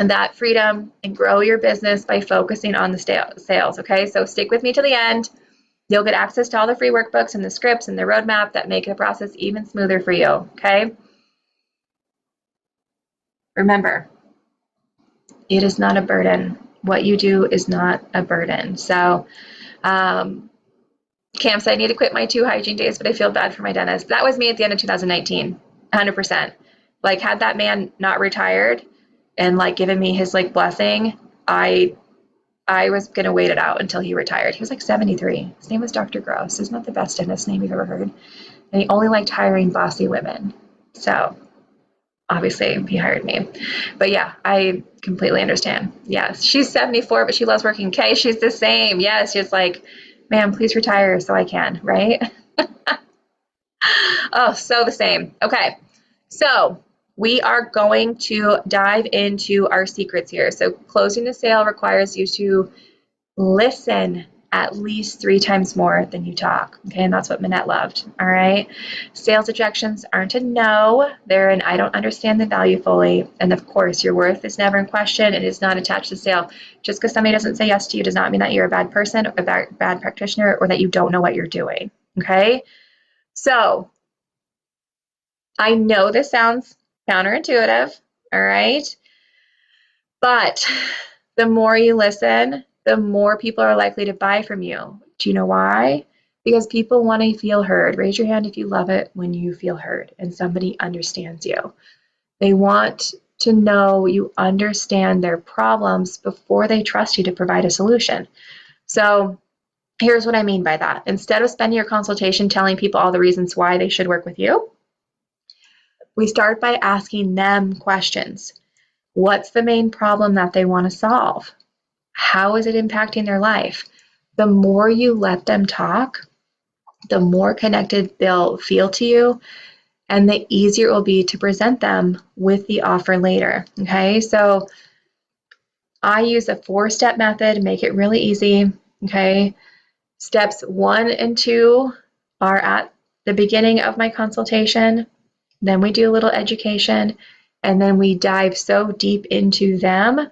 that freedom and grow your business by focusing on the sales, okay? So stick with me to the end. You'll get access to all the free workbooks and the scripts and the roadmap that make the process even smoother for you, okay? Remember, it is not a burden. What you do is not a burden. So, Cam said, I need to quit my 2 hygiene days, but I feel bad for my dentist. That was me at the end of 2019, 100%. Like, had that man not retired and like given me his like blessing, I was going to wait it out until he retired. He was like 73. His name was Dr. Gross. Isn't that the best dentist name you've ever heard? And he only liked hiring bossy women. So obviously he hired me. But yeah, I completely understand. Yes, she's 74, but she loves working. Kay, she's the same. Yes, she's like, man, please retire so I can, right? Oh, so the same. Okay, so we are going to dive into our secrets here. So closing the sale requires you to listen at least 3 times more than you talk. Okay, and that's what Minette loved. All right. Sales objections aren't a no. They're an I don't understand the value fully. And of course, your worth is never in question. It is not attached to sale. Just because somebody doesn't say yes to you does not mean that you're a bad person, a bad practitioner, or that you don't know what you're doing. Okay. So I know this sounds counterintuitive. All right. But the more you listen, the more people are likely to buy from you. Do you know why? Because people want to feel heard. Raise your hand if you love it when you feel heard and somebody understands you. They want to know you understand their problems before they trust you to provide a solution. So here's what I mean by that. Instead of spending your consultation telling people all the reasons why they should work with you, we start by asking them questions. What's the main problem that they want to solve? How is it impacting their life? the more you let them talk, the more connected they'll feel to you, and the easier it will be to present them with the offer later. Okay, so I use a 4-step method, make it really easy. Okay, steps 1 and 2 are at the beginning of my consultation. Then we do a little education, and then we dive so deep into them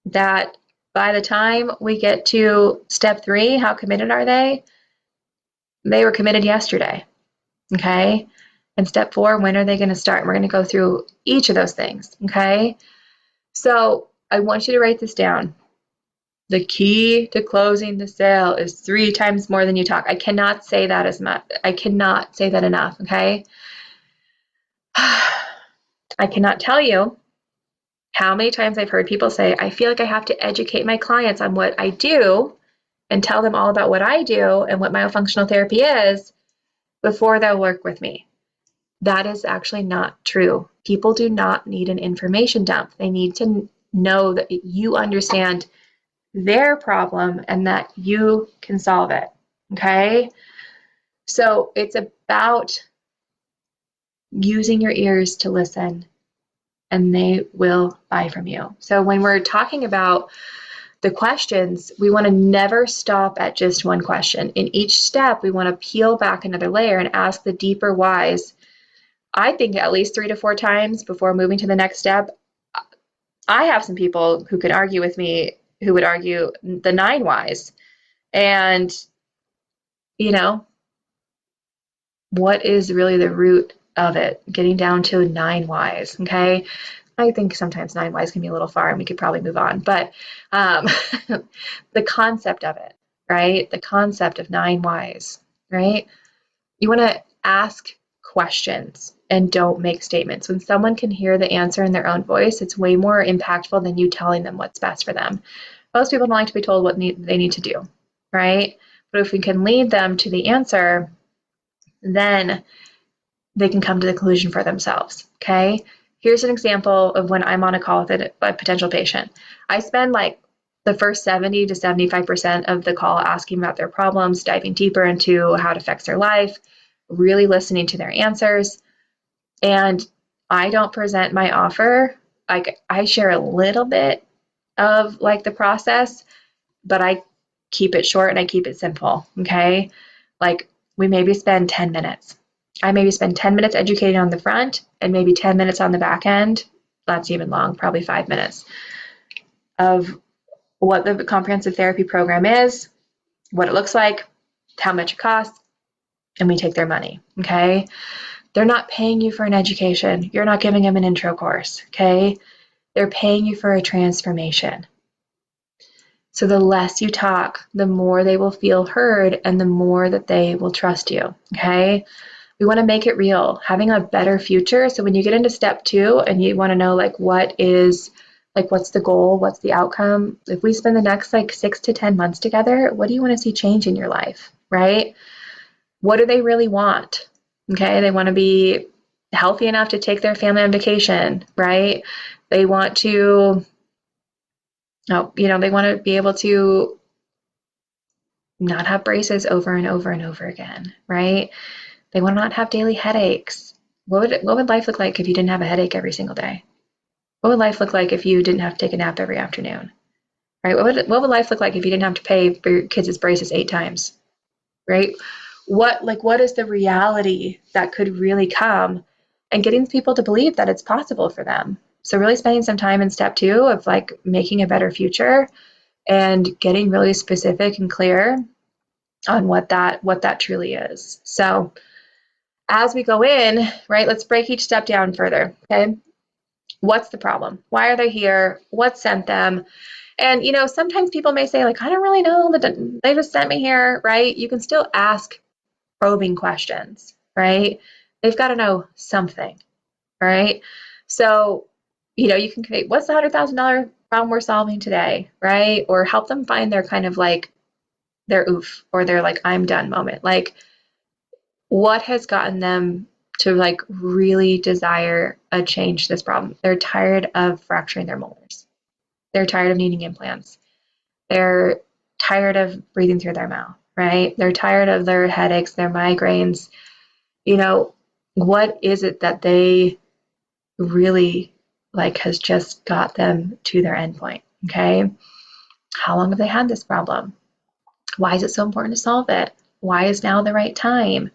that by the time we get to step 3, how committed are they? They were committed yesterday. Okay. And step 4, when are they going to start? We're going to go through each of those things. Okay. So I want you to write this down. The key to closing the sale is 3 times more than you talk. I cannot say that as much. I cannot say that enough. Okay. I cannot tell you how many times I've heard people say, I feel like I have to educate my clients on what I do and tell them all about what I do and what myofunctional therapy is before they'll work with me. That is actually not true. People do not need an information dump. They need to know that you understand their problem and that you can solve it. Okay? So it's about using your ears to listen, and they will buy from you. So when we're talking about the questions, we want to never stop at just one question. In each step, we want to peel back another layer and ask the deeper whys. I think at least 3 to 4 times before moving to the next step. I have some people who could argue with me who would argue the 9 whys. And, you know, what is really the root of it? Getting down to 9 whys, okay? I think sometimes 9 whys can be a little far and we could probably move on. But the concept of it, right? The concept of 9 whys, right? You want to ask questions and don't make statements. When someone can hear the answer in their own voice, it's way more impactful than you telling them what's best for them. Most people don't like to be told what they need to do, right? But if we can lead them to the answer, then they can come to the conclusion for themselves, okay? Here's an example of when I'm on a call with a potential patient. I spend like the first 70 to 75% of the call asking about their problems, diving deeper into how it affects their life, really listening to their answers. And I don't present my offer. Like, I share a little bit of like the process, but I keep it short and I keep it simple. Okay. Like, we maybe spend 10 minutes. I maybe spend 10 minutes educating on the front and maybe 10 minutes on the back end. That's even long, probably 5 minutes of what the comprehensive therapy program is, what it looks like, how much it costs, and we take their money. Okay. They're not paying you for an education. You're not giving them an intro course. Okay. They're paying you for a transformation. So the less you talk, the more they will feel heard and the more that they will trust you. Okay. We want to make it real, having a better future. So when you get into step 2 and you want to know like what's the goal, what's the outcome? If we spend the next like 6 to 10 months together, what do you want to see change in your life, right? What do they really want? Okay, they want to be healthy enough to take their family on vacation, right? They want to, they want to be able to not have braces over and over and over again, right? They want to not have daily headaches. What would life look like if you didn't have a headache every single day? What would life look like if you didn't have to take a nap every afternoon? Right? What would life look like if you didn't have to pay for your kids' braces 8 times? Right? What is the reality that could really come, and getting people to believe that it's possible for them? So really spending some time in step 2 of like making a better future and getting really specific and clear on what that truly is. So as we go in, right, let's break each step down further. Okay. What's the problem? Why are they here? What sent them? And, sometimes people may say, like, I don't really know, that they just sent me here, right? You can still ask probing questions, right? They've got to know something, right? So, you can create, what's the $100,000 problem we're solving today, right? Or help them find their kind of like their oof or their like, I'm done moment. Like, what has gotten them to like really desire a change to this problem? They're tired of fracturing their molars. They're tired of needing implants. They're tired of breathing through their mouth, right? They're tired of their headaches, their migraines. You know, what is it that they really like has just got them to their endpoint? Okay. How long have they had this problem? Why is it so important to solve it? Why is now the right time?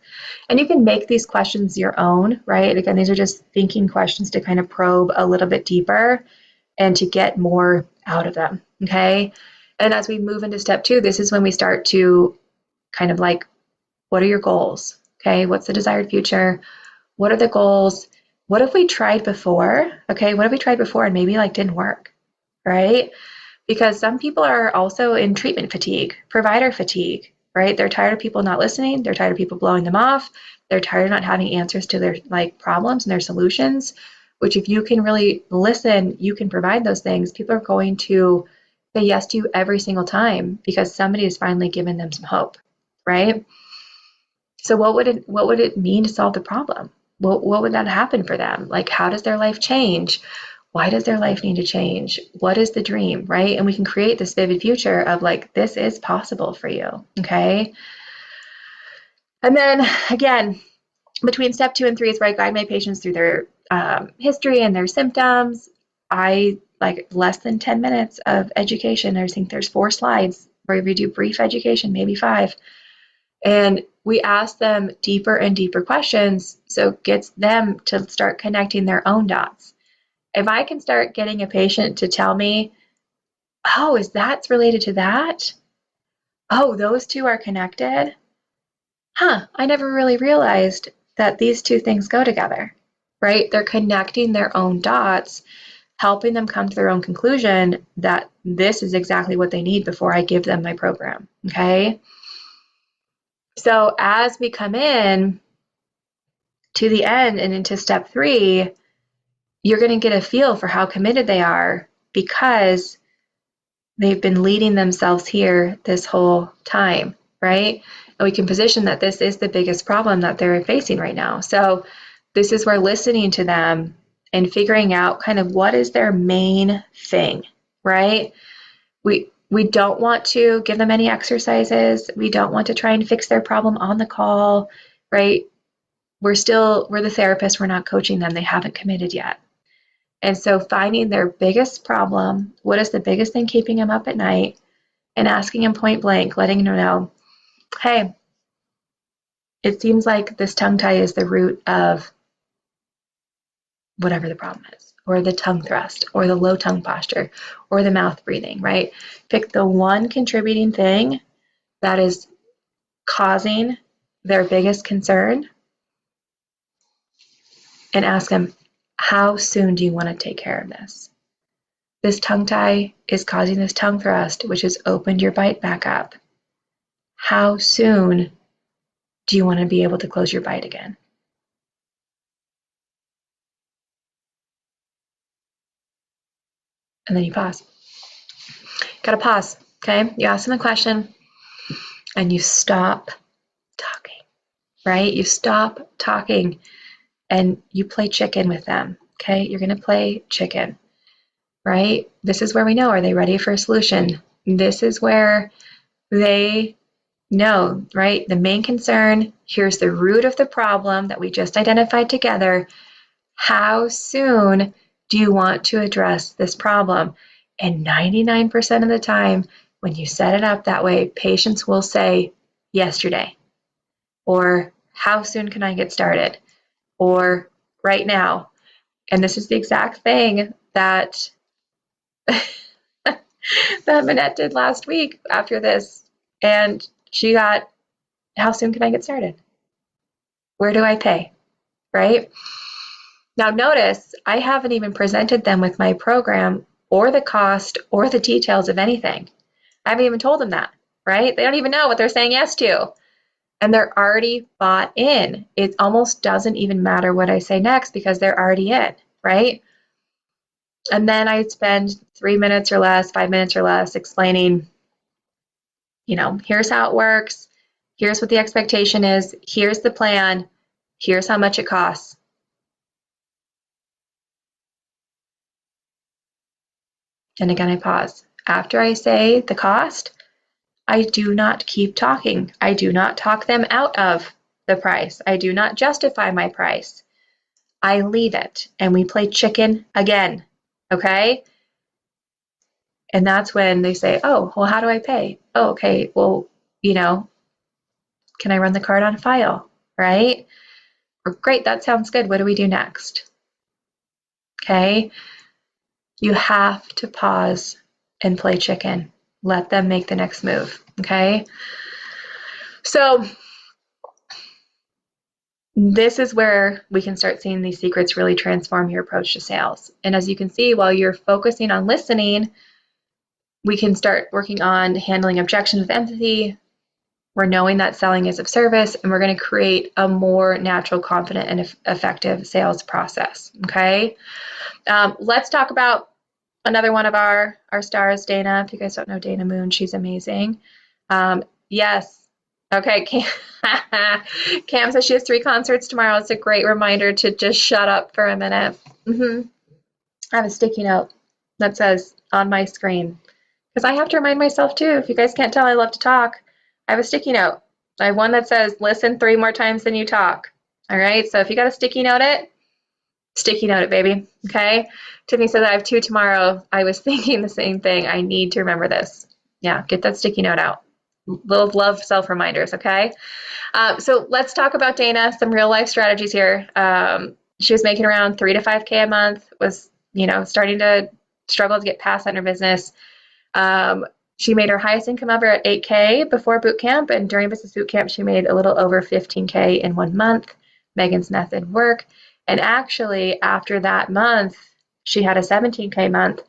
And you can make these questions your own, right? Again, these are just thinking questions to kind of probe a little bit deeper and to get more out of them. Okay. And as we move into step 2, this is when we start to kind of like, what are your goals? Okay. What's the desired future? What are the goals? What if we tried before? Okay. What if we tried before and maybe like didn't work? Right? Because some people are also in treatment fatigue, provider fatigue, right? They're tired of people not listening. They're tired of people blowing them off. They're tired of not having answers to their like problems and their solutions, which if you can really listen, you can provide those things. People are going to say yes to you every single time because somebody has finally given them some hope, right? So what would it mean to solve the problem? What would that happen for them? Like how does their life change? Why does their life need to change? What is the dream, right? And we can create this vivid future of like, this is possible for you, okay? And then again, between step 2 and 3 is where I guide my patients through their history and their symptoms. I like less than 10 minutes of education. I think there's 4 slides where we do brief education, maybe 5. And we ask them deeper and deeper questions so it gets them to start connecting their own dots. If I can start getting a patient to tell me, oh, is that related to that? Oh, those two are connected? Huh, I never really realized that these two things go together, right? They're connecting their own dots, helping them come to their own conclusion that this is exactly what they need before I give them my program, okay? So as we come in to the end and into step 3, you're going to get a feel for how committed they are because they've been leading themselves here this whole time, right? And we can position that this is the biggest problem that they're facing right now. So this is where listening to them and figuring out kind of what is their main thing, right? We don't want to give them any exercises. We don't want to try and fix their problem on the call, right? We're the therapist. We're not coaching them. They haven't committed yet. And so finding their biggest problem, what is the biggest thing keeping them up at night, and asking them point blank, letting them know, hey, it seems like this tongue tie is the root of whatever the problem is, or the tongue thrust, or the low tongue posture, or the mouth breathing, right? Pick the one contributing thing that is causing their biggest concern and ask them, how soon do you want to take care of this? This tongue tie is causing this tongue thrust, which has opened your bite back up. How soon do you want to be able to close your bite again? And then you pause. Gotta pause, okay? You ask them a question and you stop talking, right? You stop talking and you play chicken with them, okay? You're gonna play chicken, right? This is where we know, are they ready for a solution? This is where they know, right? The main concern, here's the root of the problem that we just identified together. How soon do you want to address this problem? And 99% of the time, when you set it up that way, patients will say, yesterday, or how soon can I get started, or right now. And this is the exact thing that that Manette did last week after this. And she got, how soon can I get started? Where do I pay? Right? Now notice, I haven't even presented them with my program or the cost or the details of anything. I haven't even told them that, right? They don't even know what they're saying yes to. And they're already bought in. It almost doesn't even matter what I say next because they're already in, right? And then I spend 3 minutes or less, 5 minutes or less explaining, here's how it works. Here's what the expectation is. Here's the plan. Here's how much it costs. And again, I pause. After I say the cost, I do not keep talking. I do not talk them out of the price. I do not justify my price. I leave it and we play chicken again. Okay? And that's when they say, oh, well, how do I pay? Oh, okay. Well, can I run the card on file? Right? Or great, that sounds good. What do we do next? Okay? You have to pause and play chicken. Let them make the next move. Okay? So this is where we can start seeing these secrets really transform your approach to sales. And as you can see, while you're focusing on listening, we can start working on handling objections with empathy. We're knowing that selling is of service, and we're going to create a more natural, confident, and effective sales process. Okay. Let's talk about another one of our stars, Dana. If you guys don't know Dana Moon, she's amazing. Yes. Okay. Cam says she has 3 concerts tomorrow. It's a great reminder to just shut up for a minute. I have a sticky note that says on my screen, because I have to remind myself too. If you guys can't tell, I love to talk. I have a sticky note. I have one that says listen 3 more times than you talk. All right. So if you got a sticky note it, baby. Okay. Tiffany said I have 2 tomorrow. I was thinking the same thing. I need to remember this. Yeah. Get that sticky note out. Love self-reminders. Okay. So let's talk about Dana, some real life strategies here. She was making around 3 to 5K a month, was, starting to struggle to get past that in her business. She made her highest income ever at 8K before boot camp, and during business boot camp, she made a little over 15K in 1 month. Megan's method worked. And actually, after that month, she had a 17K month,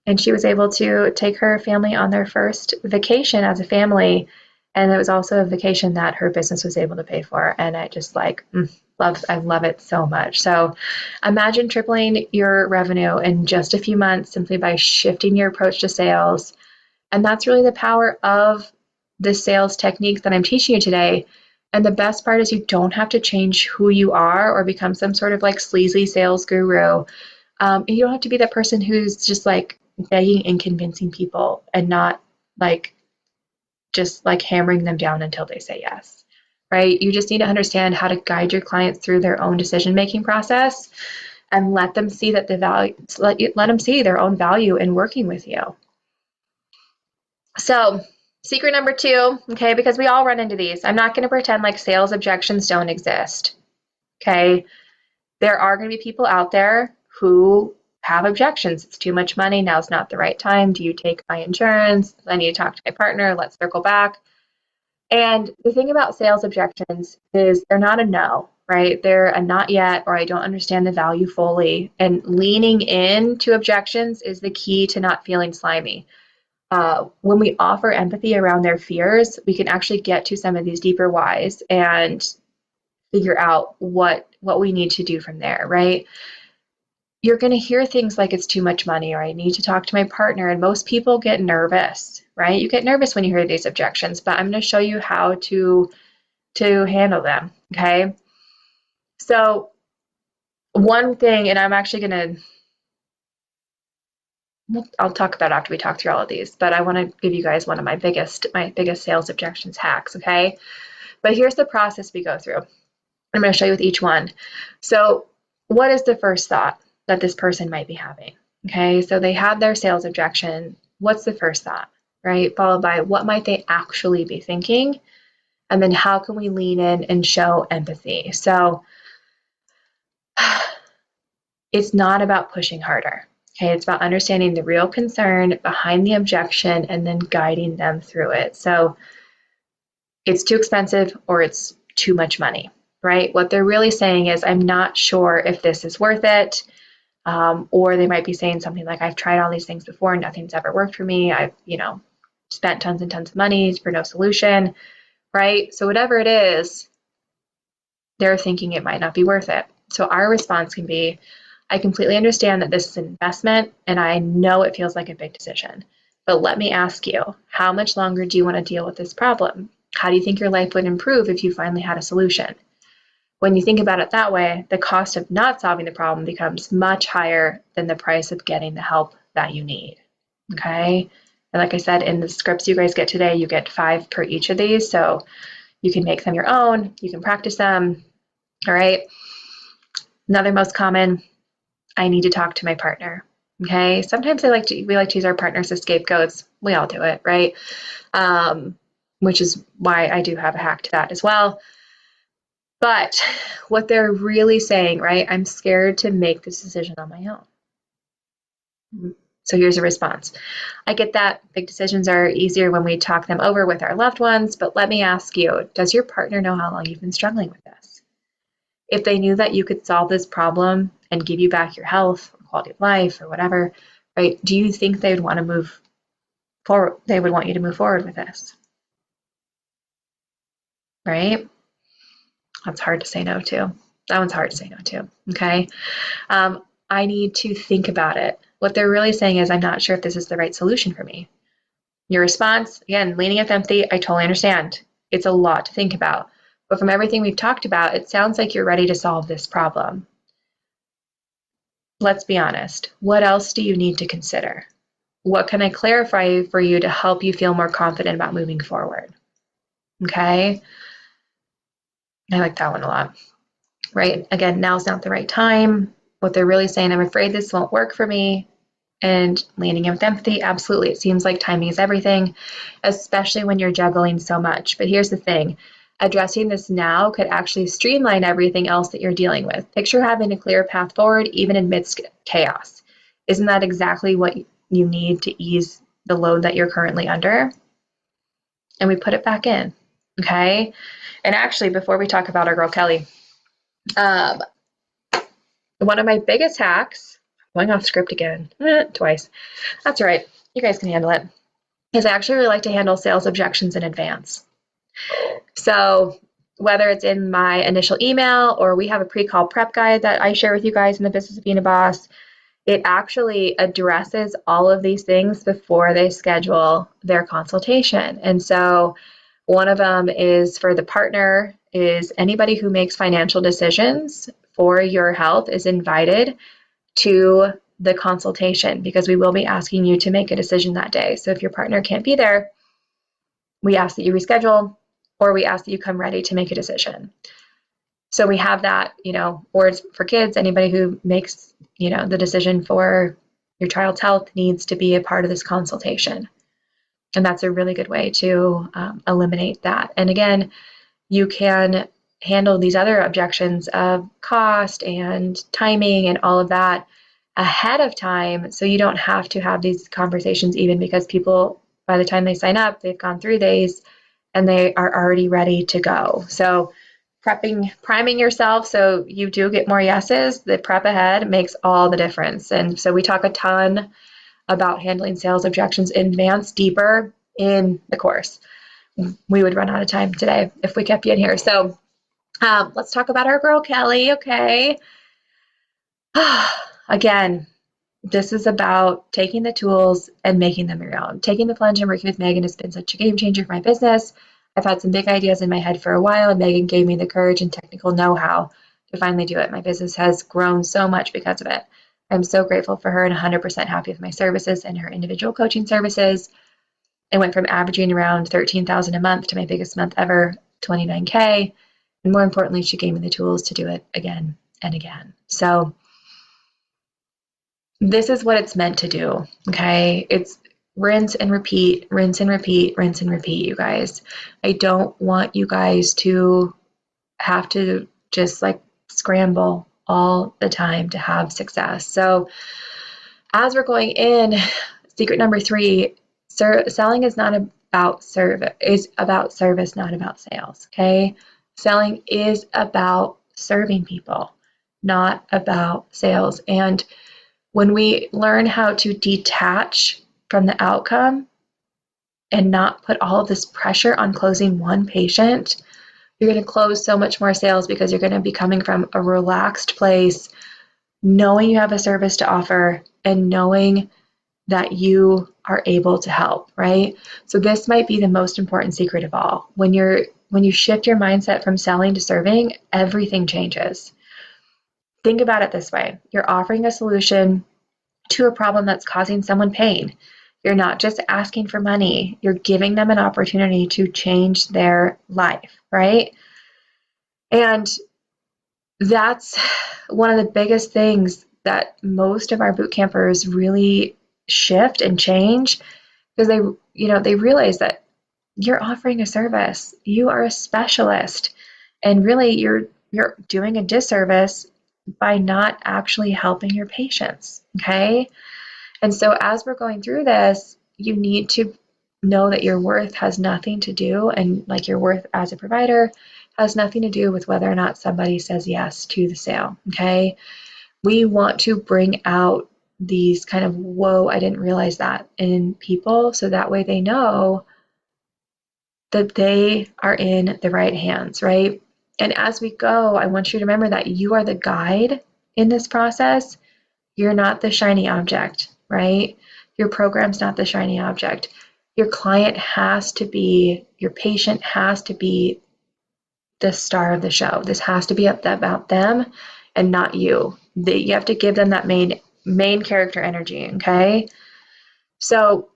and she was able to take her family on their first vacation as a family. And it was also a vacation that her business was able to pay for. And I just I love it so much. So imagine tripling your revenue in just a few months simply by shifting your approach to sales. And that's really the power of the sales techniques that I'm teaching you today. And the best part is you don't have to change who you are or become some sort of sleazy sales guru. You don't have to be that person who's just begging and convincing people and not just hammering them down until they say yes, right? You just need to understand how to guide your clients through their own decision-making process and let them see that let them see their own value in working with you. So secret number 2, okay, because we all run into these. I'm not going to pretend like sales objections don't exist, okay? There are going to be people out there who have objections. It's too much money. Now's not the right time. Do you take my insurance? I need to talk to my partner. Let's circle back. And the thing about sales objections is they're not a no, right? They're a not yet, or I don't understand the value fully. And leaning into objections is the key to not feeling slimy. When we offer empathy around their fears, we can actually get to some of these deeper whys and figure out what we need to do from there, right? You're going to hear things like it's too much money, or I need to talk to my partner. And most people get nervous, right? You get nervous when you hear these objections, but I'm going to show you how to handle them, okay? So one thing, and I'm actually going to, I'll talk about it after we talk through all of these, but I want to give you guys one of my biggest sales objections hacks, okay? But here's the process we go through. I'm going to show you with each one. So what is the first thought that this person might be having? Okay, so they have their sales objection. What's the first thought, right? Followed by what might they actually be thinking? And then how can we lean in and show empathy? So it's not about pushing harder. Okay, it's about understanding the real concern behind the objection and then guiding them through it. So it's too expensive or it's too much money, right? What they're really saying is, I'm not sure if this is worth it. Or they might be saying something like, I've tried all these things before, nothing's ever worked for me. I've, spent tons and tons of money for no solution, right? So whatever it is, they're thinking it might not be worth it. So our response can be, I completely understand that this is an investment and I know it feels like a big decision, but let me ask you, how much longer do you want to deal with this problem? How do you think your life would improve if you finally had a solution? When you think about it that way, the cost of not solving the problem becomes much higher than the price of getting the help that you need, okay? And like I said, in the scripts you guys get today, you get 5 per each of these. So you can make them your own. You can practice them. All right. Another most common, I need to talk to my partner. Okay. Sometimes we like to use our partners as scapegoats. We all do it, right? Which is why I do have a hack to that as well. But what they're really saying, right? I'm scared to make this decision on my own. So here's a response. I get that big decisions are easier when we talk them over with our loved ones, but let me ask you, does your partner know how long you've been struggling with this? If they knew that you could solve this problem and give you back your health or quality of life or whatever, right? Do you think they would want to move forward? They would want you to move forward with this, right? That's hard to say no to. That one's hard to say no to, okay? I need to think about it. What they're really saying is, I'm not sure if this is the right solution for me. Your response, again, leaning with empathy, I totally understand. It's a lot to think about. But from everything we've talked about, it sounds like you're ready to solve this problem. Let's be honest. What else do you need to consider? What can I clarify for you to help you feel more confident about moving forward? Okay? I like that one a lot. Right? Again, now's not the right time. What they're really saying, I'm afraid this won't work for me. And leaning in with empathy, absolutely. It seems like timing is everything, especially when you're juggling so much. But here's the thing. Addressing this now could actually streamline everything else that you're dealing with. Picture having a clear path forward, even amidst chaos. Isn't that exactly what you need to ease the load that you're currently under? And we put it back in, okay? And actually, before we talk about our girl Kelly, one of my biggest hacks, going off script again, twice. That's all right. You guys can handle it. Is I actually really like to handle sales objections in advance. So whether it's in my initial email or we have a pre-call prep guide that I share with you guys in the Business of Being a Boss, it actually addresses all of these things before they schedule their consultation. And so one of them is for the partner is anybody who makes financial decisions for your health is invited to the consultation because we will be asking you to make a decision that day. So if your partner can't be there, we ask that you reschedule or we ask that you come ready to make a decision. So we have that, or it's for kids, anybody who makes, the decision for your child's health needs to be a part of this consultation. And that's a really good way to eliminate that. And again, you can handle these other objections of cost and timing and all of that ahead of time so you don't have to have these conversations even because people, by the time they sign up, they've gone through these and they are already ready to go. So priming yourself so you do get more yeses, the prep ahead makes all the difference. And so we talk a ton about handling sales objections in advance, deeper in the course. We would run out of time today if we kept you in here. So let's talk about our girl, Kelly, okay? Again, this is about taking the tools and making them your own. Taking the plunge and working with Megan has been such a game changer for my business. I've had some big ideas in my head for a while, and Megan gave me the courage and technical know-how to finally do it. My business has grown so much because of it. I'm so grateful for her and 100% happy with my services and her individual coaching services. I went from averaging around $13,000 a month to my biggest month ever, $29K. And more importantly, she gave me the tools to do it again and again. So this is what it's meant to do, okay? It's rinse and repeat, rinse and repeat, rinse and repeat, you guys. I don't want you guys to have to just scramble all the time to have success. So as we're going in, secret number 3, selling is not about service, is about service, not about sales, okay? Selling is about serving people, not about sales. And when we learn how to detach from the outcome and not put all of this pressure on closing one patient, you're going to close so much more sales because you're going to be coming from a relaxed place, knowing you have a service to offer and knowing that you are able to help, right? So this might be the most important secret of all. When you shift your mindset from selling to serving, everything changes. Think about it this way. You're offering a solution to a problem that's causing someone pain. You're not just asking for money. You're giving them an opportunity to change their life, right? And that's one of the biggest things that most of our boot campers really shift and change, because they realize that you're offering a service. You are a specialist, and really you're doing a disservice by not actually helping your patients, okay? And so as we're going through this, you need to know that your worth has nothing to do, and like your worth as a provider has nothing to do with whether or not somebody says yes to the sale, okay? We want to bring out these kind of, whoa, I didn't realize that in people, so that way they know that they are in the right hands, right? And as we go, I want you to remember that you are the guide in this process. You're not the shiny object, right? Your program's not the shiny object. Your client has to be, your patient has to be the star of the show. This has to be about them and not you. You have to give them that main character energy, okay? So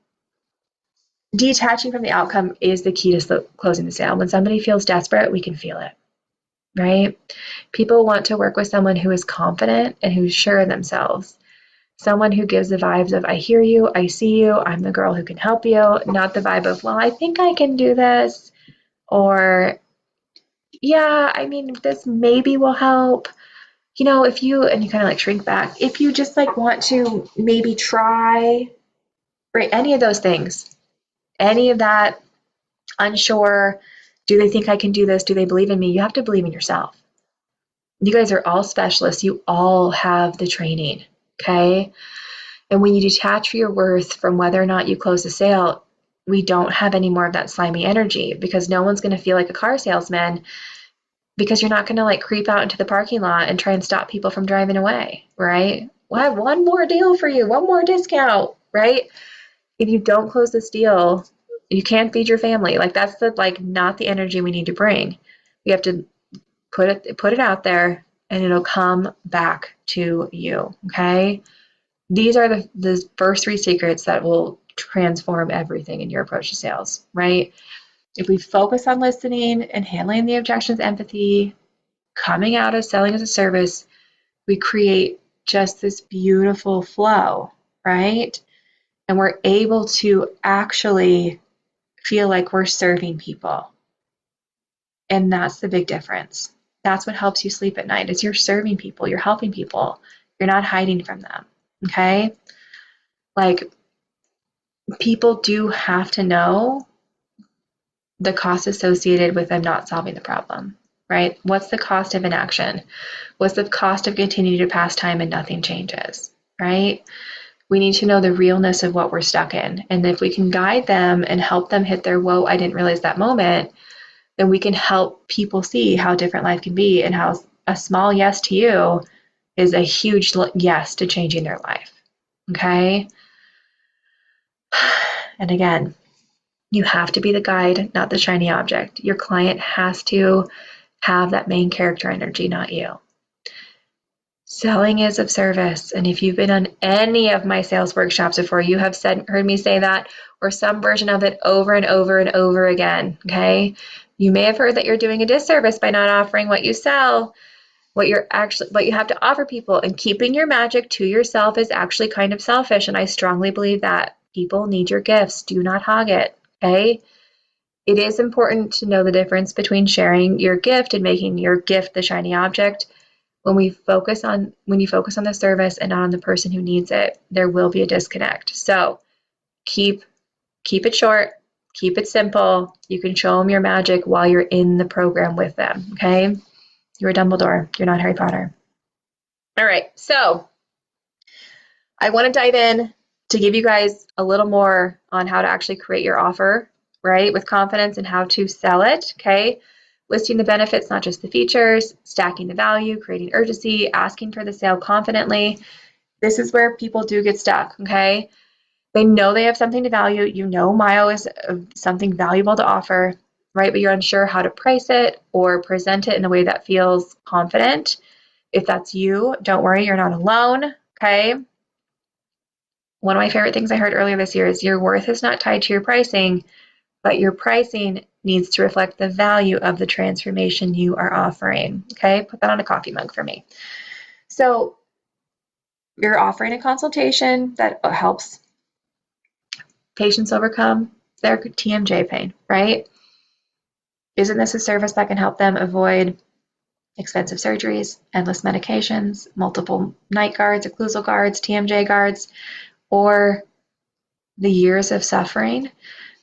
detaching from the outcome is the key to closing the sale. When somebody feels desperate, we can feel it, right? People want to work with someone who is confident and who's sure of themselves. Someone who gives the vibes of, I hear you, I see you, I'm the girl who can help you, not the vibe of, well, I think I can do this, or, yeah, I mean, this maybe will help. If you, and you kind of like shrink back, if you just like want to maybe try, right, any of those things, any of that, unsure, do they think I can do this? Do they believe in me? You have to believe in yourself. You guys are all specialists. You all have the training, okay? And when you detach your worth from whether or not you close the sale, we don't have any more of that slimy energy, because no one's going to feel like a car salesman, because you're not going to like creep out into the parking lot and try and stop people from driving away, right? We'll have one more deal for you, one more discount, right? If you don't close this deal, you can't feed your family. Like that's not the energy we need to bring. We have to put it out there, and it'll come back to you, okay? These are the first three secrets that will transform everything in your approach to sales, right? If we focus on listening and handling the objections, empathy, coming out of selling as a service, we create just this beautiful flow, right? And we're able to actually feel like we're serving people. And that's the big difference. That's what helps you sleep at night, is you're serving people, you're helping people, you're not hiding from them, okay? Like, people do have to know the cost associated with them not solving the problem, right? What's the cost of inaction? What's the cost of continuing to pass time and nothing changes, right? We need to know the realness of what we're stuck in. And if we can guide them and help them hit their, whoa, I didn't realize that moment, then we can help people see how different life can be, and how a small yes to you is a huge yes to changing their life, okay? And again, you have to be the guide, not the shiny object. Your client has to have that main character energy, not you. Selling is of service. And if you've been on any of my sales workshops before, you have heard me say that, or some version of it over and over and over again, okay? You may have heard that you're doing a disservice by not offering what you sell, what you have to offer people, and keeping your magic to yourself is actually kind of selfish. And I strongly believe that people need your gifts. Do not hog it, okay? It is important to know the difference between sharing your gift and making your gift the shiny object. When you focus on the service and not on the person who needs it, there will be a disconnect. So keep it short, keep it simple. You can show them your magic while you're in the program with them, okay? You're Dumbledore, you're not Harry Potter. All right, so I want to dive in to give you guys a little more on how to actually create your offer, right, with confidence, and how to sell it, okay? Listing the benefits, not just the features, stacking the value, creating urgency, asking for the sale confidently. This is where people do get stuck, okay? They know they have something to value. You know Myo is something valuable to offer, right? But you're unsure how to price it or present it in a way that feels confident. If that's you, don't worry, you're not alone, okay? one of my favorite things I heard earlier this year is your worth is not tied to your pricing, but your pricing needs to reflect the value of the transformation you are offering. Okay, put that on a coffee mug for me. So you're offering a consultation that helps patients overcome their TMJ pain, right? Isn't this a service that can help them avoid expensive surgeries, endless medications, multiple night guards, occlusal guards, TMJ guards, or the years of suffering?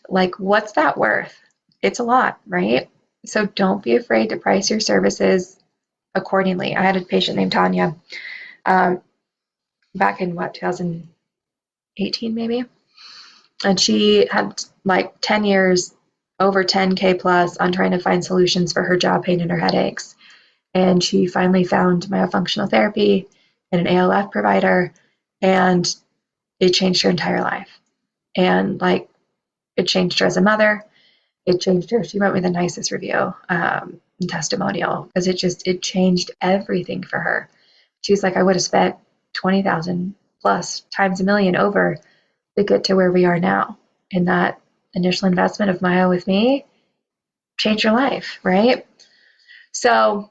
Like, what's that worth? It's a lot, right? So don't be afraid to price your services accordingly. I had a patient named Tanya back in 2018 maybe, and she had like 10 years, over 10K plus on trying to find solutions for her jaw pain and her headaches. And she finally found myofunctional therapy and an ALF provider, and it changed her entire life. And like, it changed her as a mother. It changed her. She wrote me the nicest review and testimonial because it changed everything for her. She's like, I would have spent 20,000 plus times a million over to get to where we are now. And that initial investment of Maya with me changed her life, right? So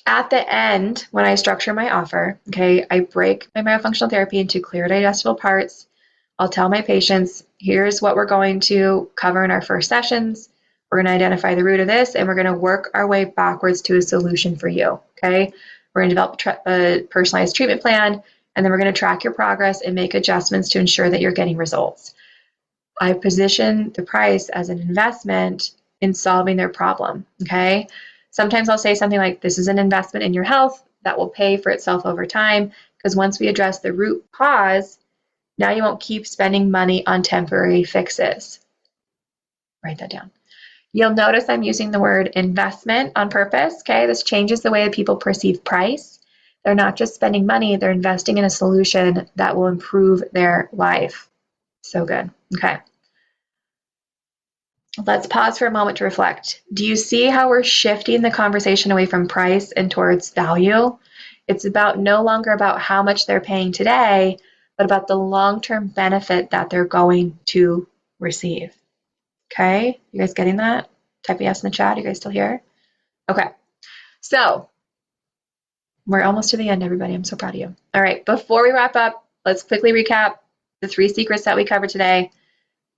at the end, when I structure my offer, okay, I break my myofunctional therapy into clear digestible parts. I'll tell my patients, here's what we're going to cover in our first sessions. We're going to identify the root of this, and we're going to work our way backwards to a solution for you, okay? We're going to develop a personalized treatment plan, and then we're going to track your progress and make adjustments to ensure that you're getting results. I position the price as an investment in solving their problem, okay? Sometimes I'll say something like, this is an investment in your health that will pay for itself over time, because once we address the root cause, now you won't keep spending money on temporary fixes. Write that down. You'll notice I'm using the word investment on purpose, okay? This changes the way that people perceive price. They're not just spending money, they're investing in a solution that will improve their life. So good, okay. Let's pause for a moment to reflect. Do you see how we're shifting the conversation away from price and towards value? It's about no longer about how much they're paying today, but about the long-term benefit that they're going to receive. Okay, you guys getting that? Type yes in the chat. You guys still here? Okay, so we're almost to the end, everybody. I'm so proud of you. All right, before we wrap up, let's quickly recap the 3 secrets that we covered today.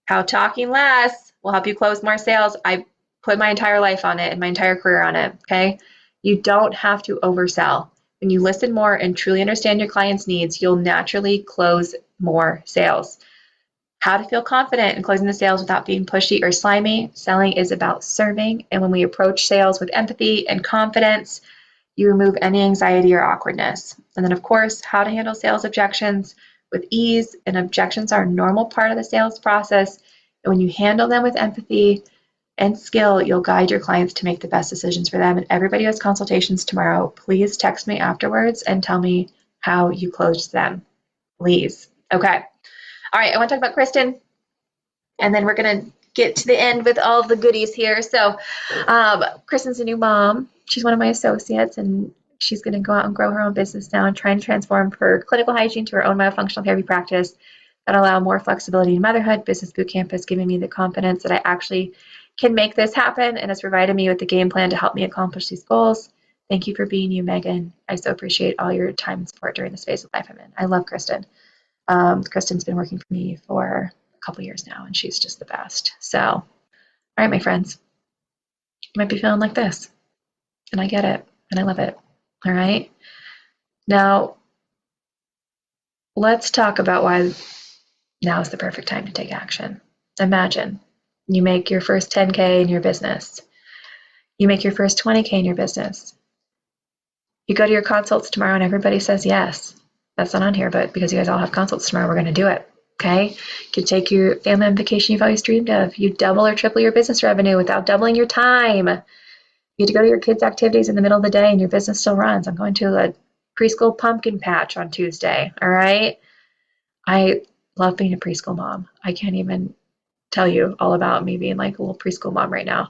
How talking less will help you close more sales. I put my entire life on it and my entire career on it, okay? You don't have to oversell. When you listen more and truly understand your client's needs, you'll naturally close more sales. How to feel confident in closing the sales without being pushy or slimy. Selling is about serving, and when we approach sales with empathy and confidence, you remove any anxiety or awkwardness. And then, of course, how to handle sales objections with ease. And objections are a normal part of the sales process. And when you handle them with empathy and skill, you'll guide your clients to make the best decisions for them. And everybody who has consultations tomorrow, please text me afterwards and tell me how you closed them, please. Okay. All right, I want to talk about Kristen, and then we're going to get to the end with all of the goodies here. So Kristen's a new mom. She's one of my associates, and she's going to go out and grow her own business now and try and transform her clinical hygiene to her own myofunctional therapy practice that allow more flexibility in motherhood. Business Bootcamp has given me the confidence that I actually can make this happen, and has provided me with the game plan to help me accomplish these goals. Thank you for being you, Megan. I so appreciate all your time and support during this phase of life I'm in. I love Kristen. Kristen's been working for me for a couple years now, and she's just the best. So, all right, my friends, you might be feeling like this, and I get it, and I love it. All right. Now, let's talk about why now is the perfect time to take action. Imagine you make your first 10K in your business. You make your first 20K in your business. You go to your consults tomorrow and everybody says yes. That's not on here, but because you guys all have consults tomorrow, we're going to do it. Okay? You can take your family on vacation you've always dreamed of. You double or triple your business revenue without doubling your time. You get to go to your kids' activities in the middle of the day and your business still runs. I'm going to a preschool pumpkin patch on Tuesday. All right? I love being a preschool mom. I can't even tell you all about me being like a little preschool mom right now.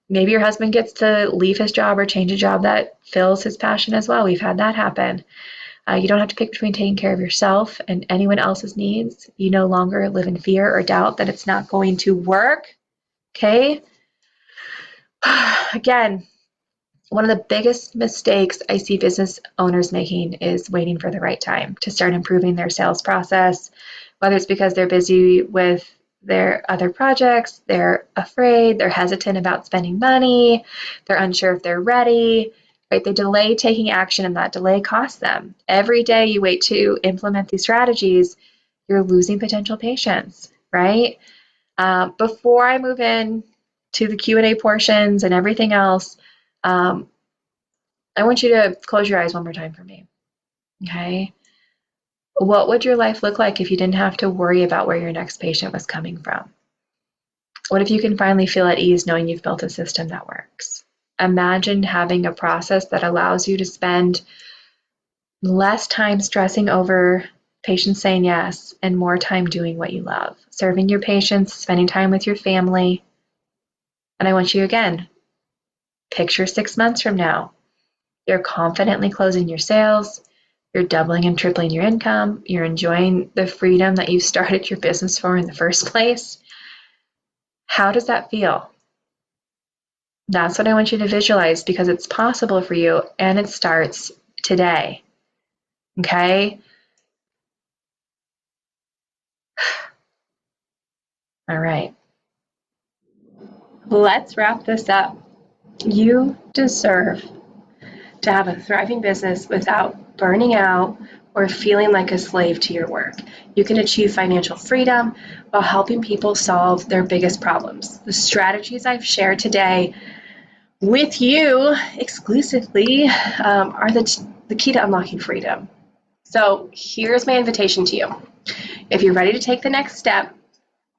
Maybe your husband gets to leave his job or change a job that fills his passion as well. We've had that happen. You don't have to pick between taking care of yourself and anyone else's needs. You no longer live in fear or doubt that it's not going to work. Okay? Again, one of the biggest mistakes I see business owners making is waiting for the right time to start improving their sales process, whether it's because they're busy with their other projects, they're afraid, they're hesitant about spending money, they're unsure if they're ready, right? They delay taking action and that delay costs them. Every day you wait to implement these strategies, you're losing potential patients, right? Before I move in to the Q&A portions and everything else, I want you to close your eyes one more time for me, okay? What would your life look like if you didn't have to worry about where your next patient was coming from? What if you can finally feel at ease knowing you've built a system that works? Imagine having a process that allows you to spend less time stressing over patients saying yes and more time doing what you love, serving your patients, spending time with your family. And I want you again, picture 6 months from now. You're confidently closing your sales. You're doubling and tripling your income. You're enjoying the freedom that you started your business for in the first place. How does that feel? That's what I want you to visualize because it's possible for you and it starts today. Okay? All right. Let's wrap this up. You deserve to have a thriving business without burning out or feeling like a slave to your work. You can achieve financial freedom while helping people solve their biggest problems. The strategies I've shared today with you exclusively are the key to unlocking freedom. So here's my invitation to you. If you're ready to take the next step,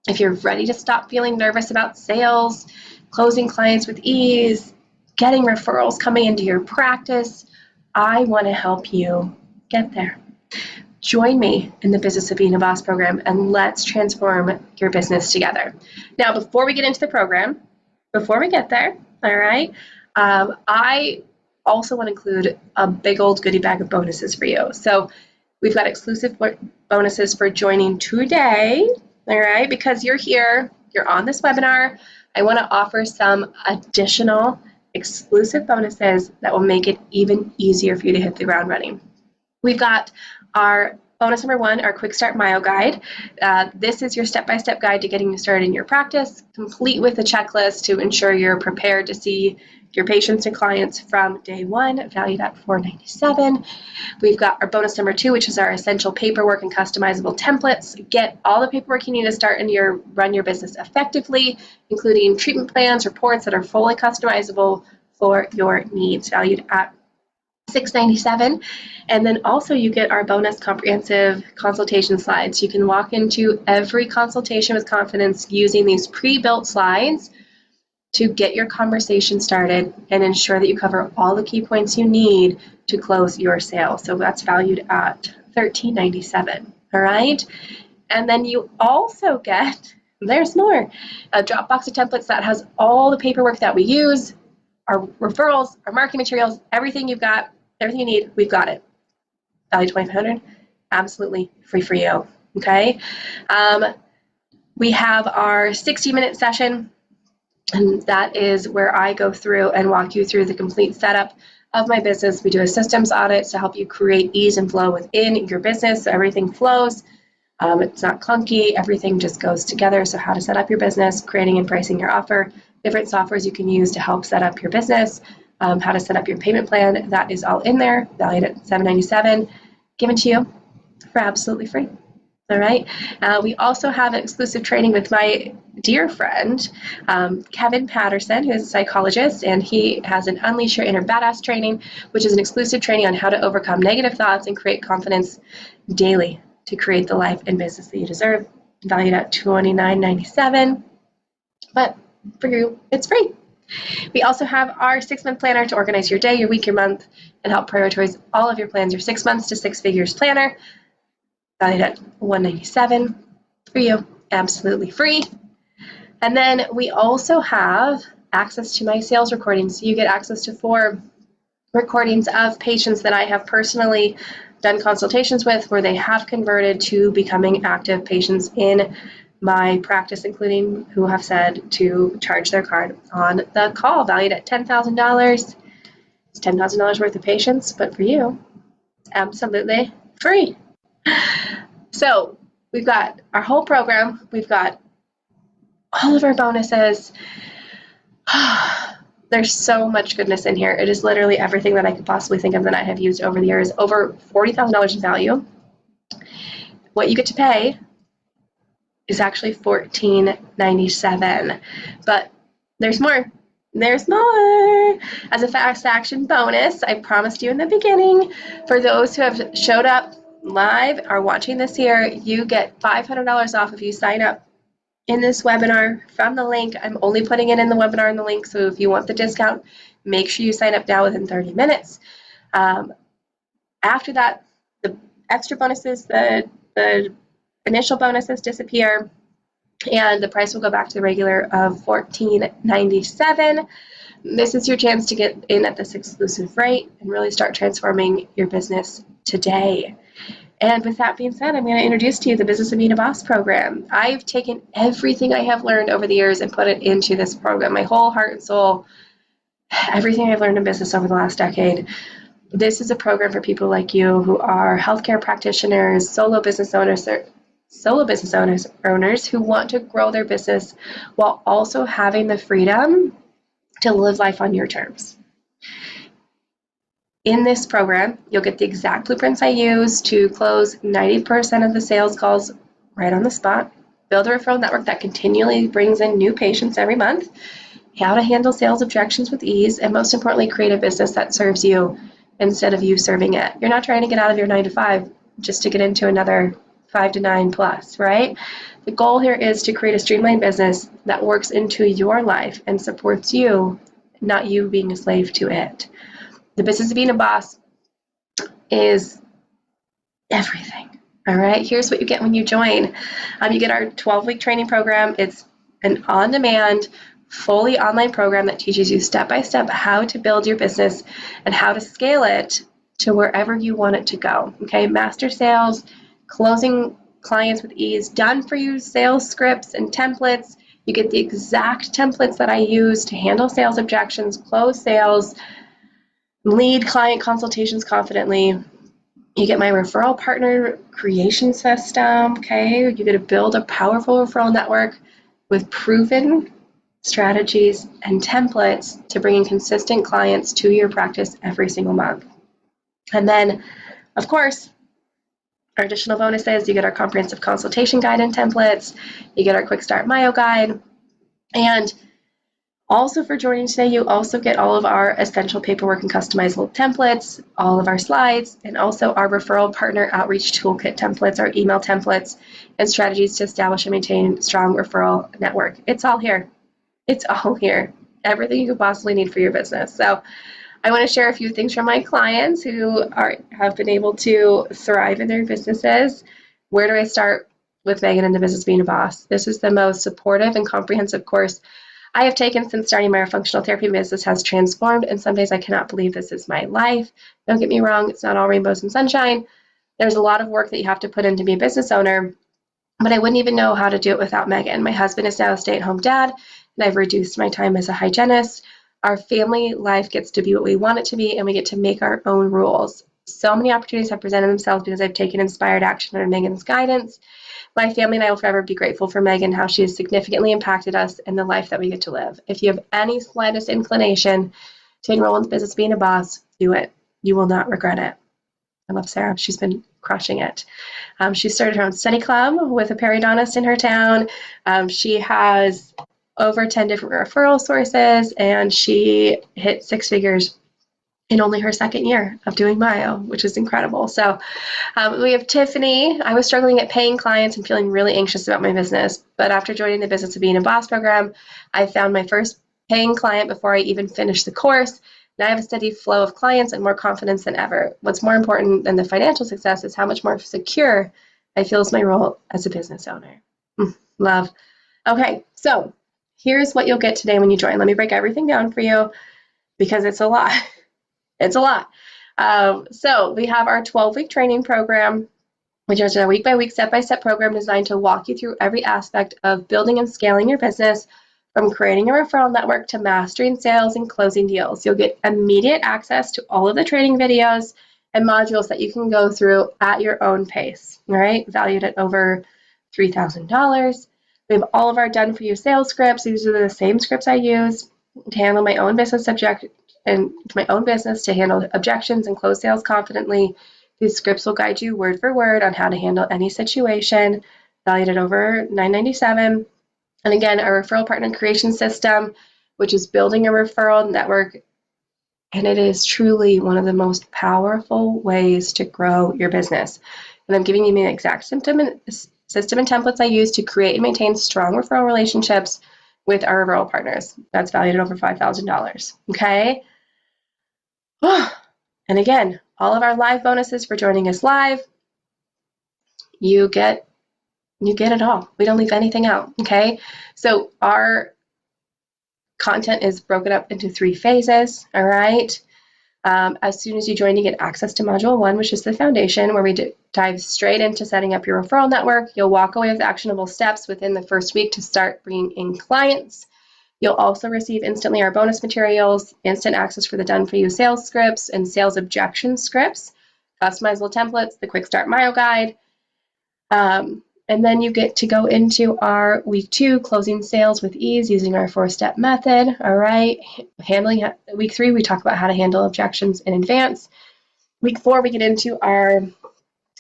if you're ready to stop feeling nervous about sales, closing clients with ease, getting referrals coming into your practice, I want to help you get there. Join me in the Business of Being a Boss program and let's transform your business together. Now, before we get into the program, before we get there, all right, I also want to include a big old goodie bag of bonuses for you. So we've got exclusive bonuses for joining today, all right, because you're here, you're on this webinar. I want to offer some additional exclusive bonuses that will make it even easier for you to hit the ground running. We've got our bonus number 1, our Quick Start Myo Guide. This is your step-by-step guide to getting you started in your practice, complete with a checklist to ensure you're prepared to see your patients and clients from day one, valued at $497. We've got our bonus number 2, which is our essential paperwork and customizable templates. Get all the paperwork you need to start and run your business effectively, including treatment plans, reports that are fully customizable for your needs, valued at $697. And then also you get our bonus comprehensive consultation slides. You can walk into every consultation with confidence using these pre-built slides to get your conversation started and ensure that you cover all the key points you need to close your sale. So that's valued at $1397. All right. And then you also get, there's more, a Dropbox of templates that has all the paperwork that we use, our referrals, our marketing materials, everything you've got, everything you need, we've got it. Value $2,500, absolutely free for you. Okay. We have our 60-minute session. And that is where I go through and walk you through the complete setup of my business. We do a systems audit to help you create ease and flow within your business so everything flows. It's not clunky. Everything just goes together. So how to set up your business, creating and pricing your offer, different softwares you can use to help set up your business, how to set up your payment plan. That is all in there, valued at $797, given to you for absolutely free. All right. We also have an exclusive training with my dear friend, Kevin Patterson, who is a psychologist, and he has an Unleash Your Inner Badass training, which is an exclusive training on how to overcome negative thoughts and create confidence daily to create the life and business that you deserve, valued at $29.97. But for you, it's free. We also have our 6-month planner to organize your day, your week, your month, and help prioritize all of your plans, your 6 months to 6 figures planner, valued at $197 for you, absolutely free. And then we also have access to my sales recordings. So you get access to 4 recordings of patients that I have personally done consultations with where they have converted to becoming active patients in my practice, including who have said to charge their card on the call, valued at $10,000. It's $10,000 worth of patients, but for you, absolutely free. So we've got our whole program. We've got all of our bonuses. There's so much goodness in here. It is literally everything that I could possibly think of that I have used over the years. Over $40,000 in value. What you get to pay is actually $14.97. But there's more. There's more. As a fast action bonus, I promised you in the beginning, for those who have showed up live or watching this here, you get $500 off if you sign up in this webinar from the link. I'm only putting it in the webinar in the link, so if you want the discount, make sure you sign up now within 30 minutes. After that, the extra bonuses, the initial bonuses disappear, and the price will go back to the regular of $14.97. This is your chance to get in at this exclusive rate and really start transforming your business today. And with that being said, I'm going to introduce to you the Business of Being a Boss program. I've taken everything I have learned over the years and put it into this program, my whole heart and soul, everything I've learned in business over the last decade. This is a program for people like you who are healthcare practitioners, solo business owners who want to grow their business while also having the freedom to live life on your terms. In this program, you'll get the exact blueprints I use to close 90% of the sales calls right on the spot, build a referral network that continually brings in new patients every month, how to handle sales objections with ease, and most importantly, create a business that serves you instead of you serving it. You're not trying to get out of your 9 to 5 just to get into another 5 to 9 plus, right? The goal here is to create a streamlined business that works into your life and supports you, not you being a slave to it. The Business of Being a Boss is everything. All right, here's what you get when you join. You get our 12-week training program. It's an on-demand, fully online program that teaches you step-by-step how to build your business and how to scale it to wherever you want it to go. Okay, master sales, closing clients with ease, done for you sales scripts and templates. You get the exact templates that I use to handle sales objections, close sales, lead client consultations confidently. You get my referral partner creation system, okay? You get to build a powerful referral network with proven strategies and templates to bring in consistent clients to your practice every single month. And then, of course, our additional bonuses, you get our comprehensive consultation guide and templates, you get our Quick Start Myo guide, and also for joining today, you also get all of our essential paperwork and customizable templates, all of our slides, and also our referral partner outreach toolkit templates, our email templates, and strategies to establish and maintain a strong referral network. It's all here. It's all here. Everything you could possibly need for your business. So I want to share a few things from my clients who have been able to thrive in their businesses. Where do I start with Megan and the Business of Being a Boss? This is the most supportive and comprehensive course I have taken since starting my functional therapy business. Has transformed, and some days I cannot believe this is my life. Don't get me wrong, it's not all rainbows and sunshine. There's a lot of work that you have to put in to be a business owner, but I wouldn't even know how to do it without Megan. My husband is now a stay-at-home dad, and I've reduced my time as a hygienist. Our family life gets to be what we want it to be, and we get to make our own rules. So many opportunities have presented themselves because I've taken inspired action under Megan's guidance. My family and I will forever be grateful for Megan, how she has significantly impacted us in the life that we get to live. If you have any slightest inclination to enroll in the Business of Being a Boss, do it. You will not regret it. I love Sarah. She's been crushing it. She started her own study club with a periodontist in her town. She has over 10 different referral sources, and she hit 6 figures in only her second year of doing Myo, which is incredible. So we have Tiffany. I was struggling at paying clients and feeling really anxious about my business. But after joining the Business of Being a Boss program, I found my first paying client before I even finished the course. Now I have a steady flow of clients and more confidence than ever. What's more important than the financial success is how much more secure I feel is my role as a business owner. Love. Okay, so here's what you'll get today when you join. Let me break everything down for you because it's a lot. It's a lot.
So we have our 12-week training program, which is a week-by-week, step-by-step program designed to walk you through every aspect of building and scaling your business, from creating a referral network to mastering sales and closing deals. You'll get immediate access to all of the training videos and modules that you can go through at your own pace, all right? Valued at over $3,000. We have all of our done-for-you sales scripts. These are the same scripts I use to handle my own business to handle objections and close sales confidently. These scripts will guide you word for word on how to handle any situation, valued at over $997. And again, our referral partner creation system, which is building a referral network. And it is truly one of the most powerful ways to grow your business. And I'm giving you the exact system and templates I use to create and maintain strong referral relationships with our referral partners. That's valued at over $5,000. Okay. And again, all of our live bonuses for joining us live, you get it all. We don't leave anything out. Okay. So our content is broken up into 3 phases. All right. As soon as you join, you get access to Module 1, which is the foundation, where we dive straight into setting up your referral network. You'll walk away with actionable steps within the first week to start bringing in clients. You'll also receive instantly our bonus materials, instant access for the done-for-you sales scripts and sales objection scripts, customizable templates, the Quick Start Mile Guide. And then you get to go into our week 2, closing sales with ease using our 4-step method. All right. Week 3, we talk about how to handle objections in advance. Week 4, we get into our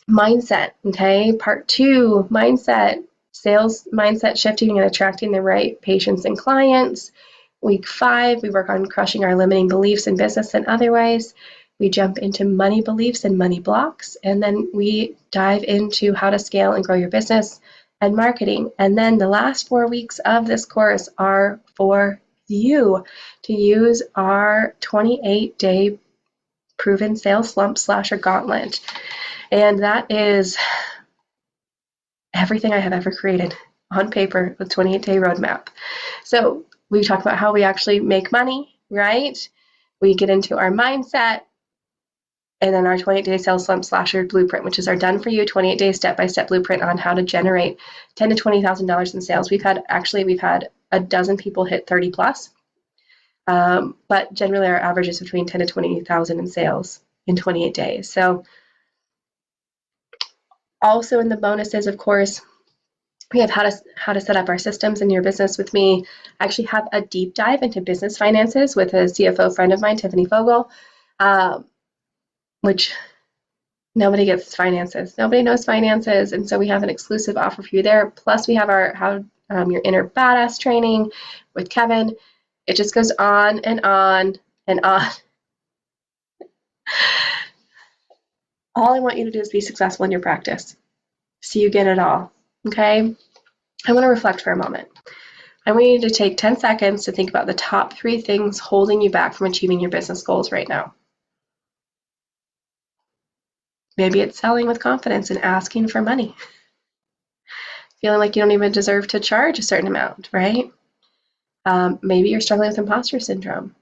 mindset. Okay. Part 2, mindset, sales mindset shifting and attracting the right patients and clients. Week 5, we work on crushing our limiting beliefs in business and otherwise. We jump into money beliefs and money blocks, and then we dive into how to scale and grow your business and marketing. And then the last 4 weeks of this course are for you to use our 28-day proven sales slump slasher gauntlet. And that is everything I have ever created on paper with 28-day roadmap. So we talk about how we actually make money, right? We get into our mindset, and then our 28-day sales slump slasher blueprint, which is our done-for-you 28-day step-by-step blueprint on how to generate $10,000 to $20,000 in sales. We've had a dozen people hit 30 plus, but generally our average is between 10 to 20,000 in sales in 28 days. So also in the bonuses, of course, we have how to set up our systems in your business with me. I actually have a deep dive into business finances with a CFO friend of mine, Tiffany Fogel. Which nobody gets finances. Nobody knows finances. And so we have an exclusive offer for you there. Plus we have our how your inner badass training with Kevin. It just goes on and on and on. All I want you to do is be successful in your practice. So you get it all. Okay? I want to reflect for a moment. I want you to take 10 seconds to think about the top 3 things holding you back from achieving your business goals right now. Maybe it's selling with confidence and asking for money. Feeling like you don't even deserve to charge a certain amount, right? Maybe you're struggling with imposter syndrome.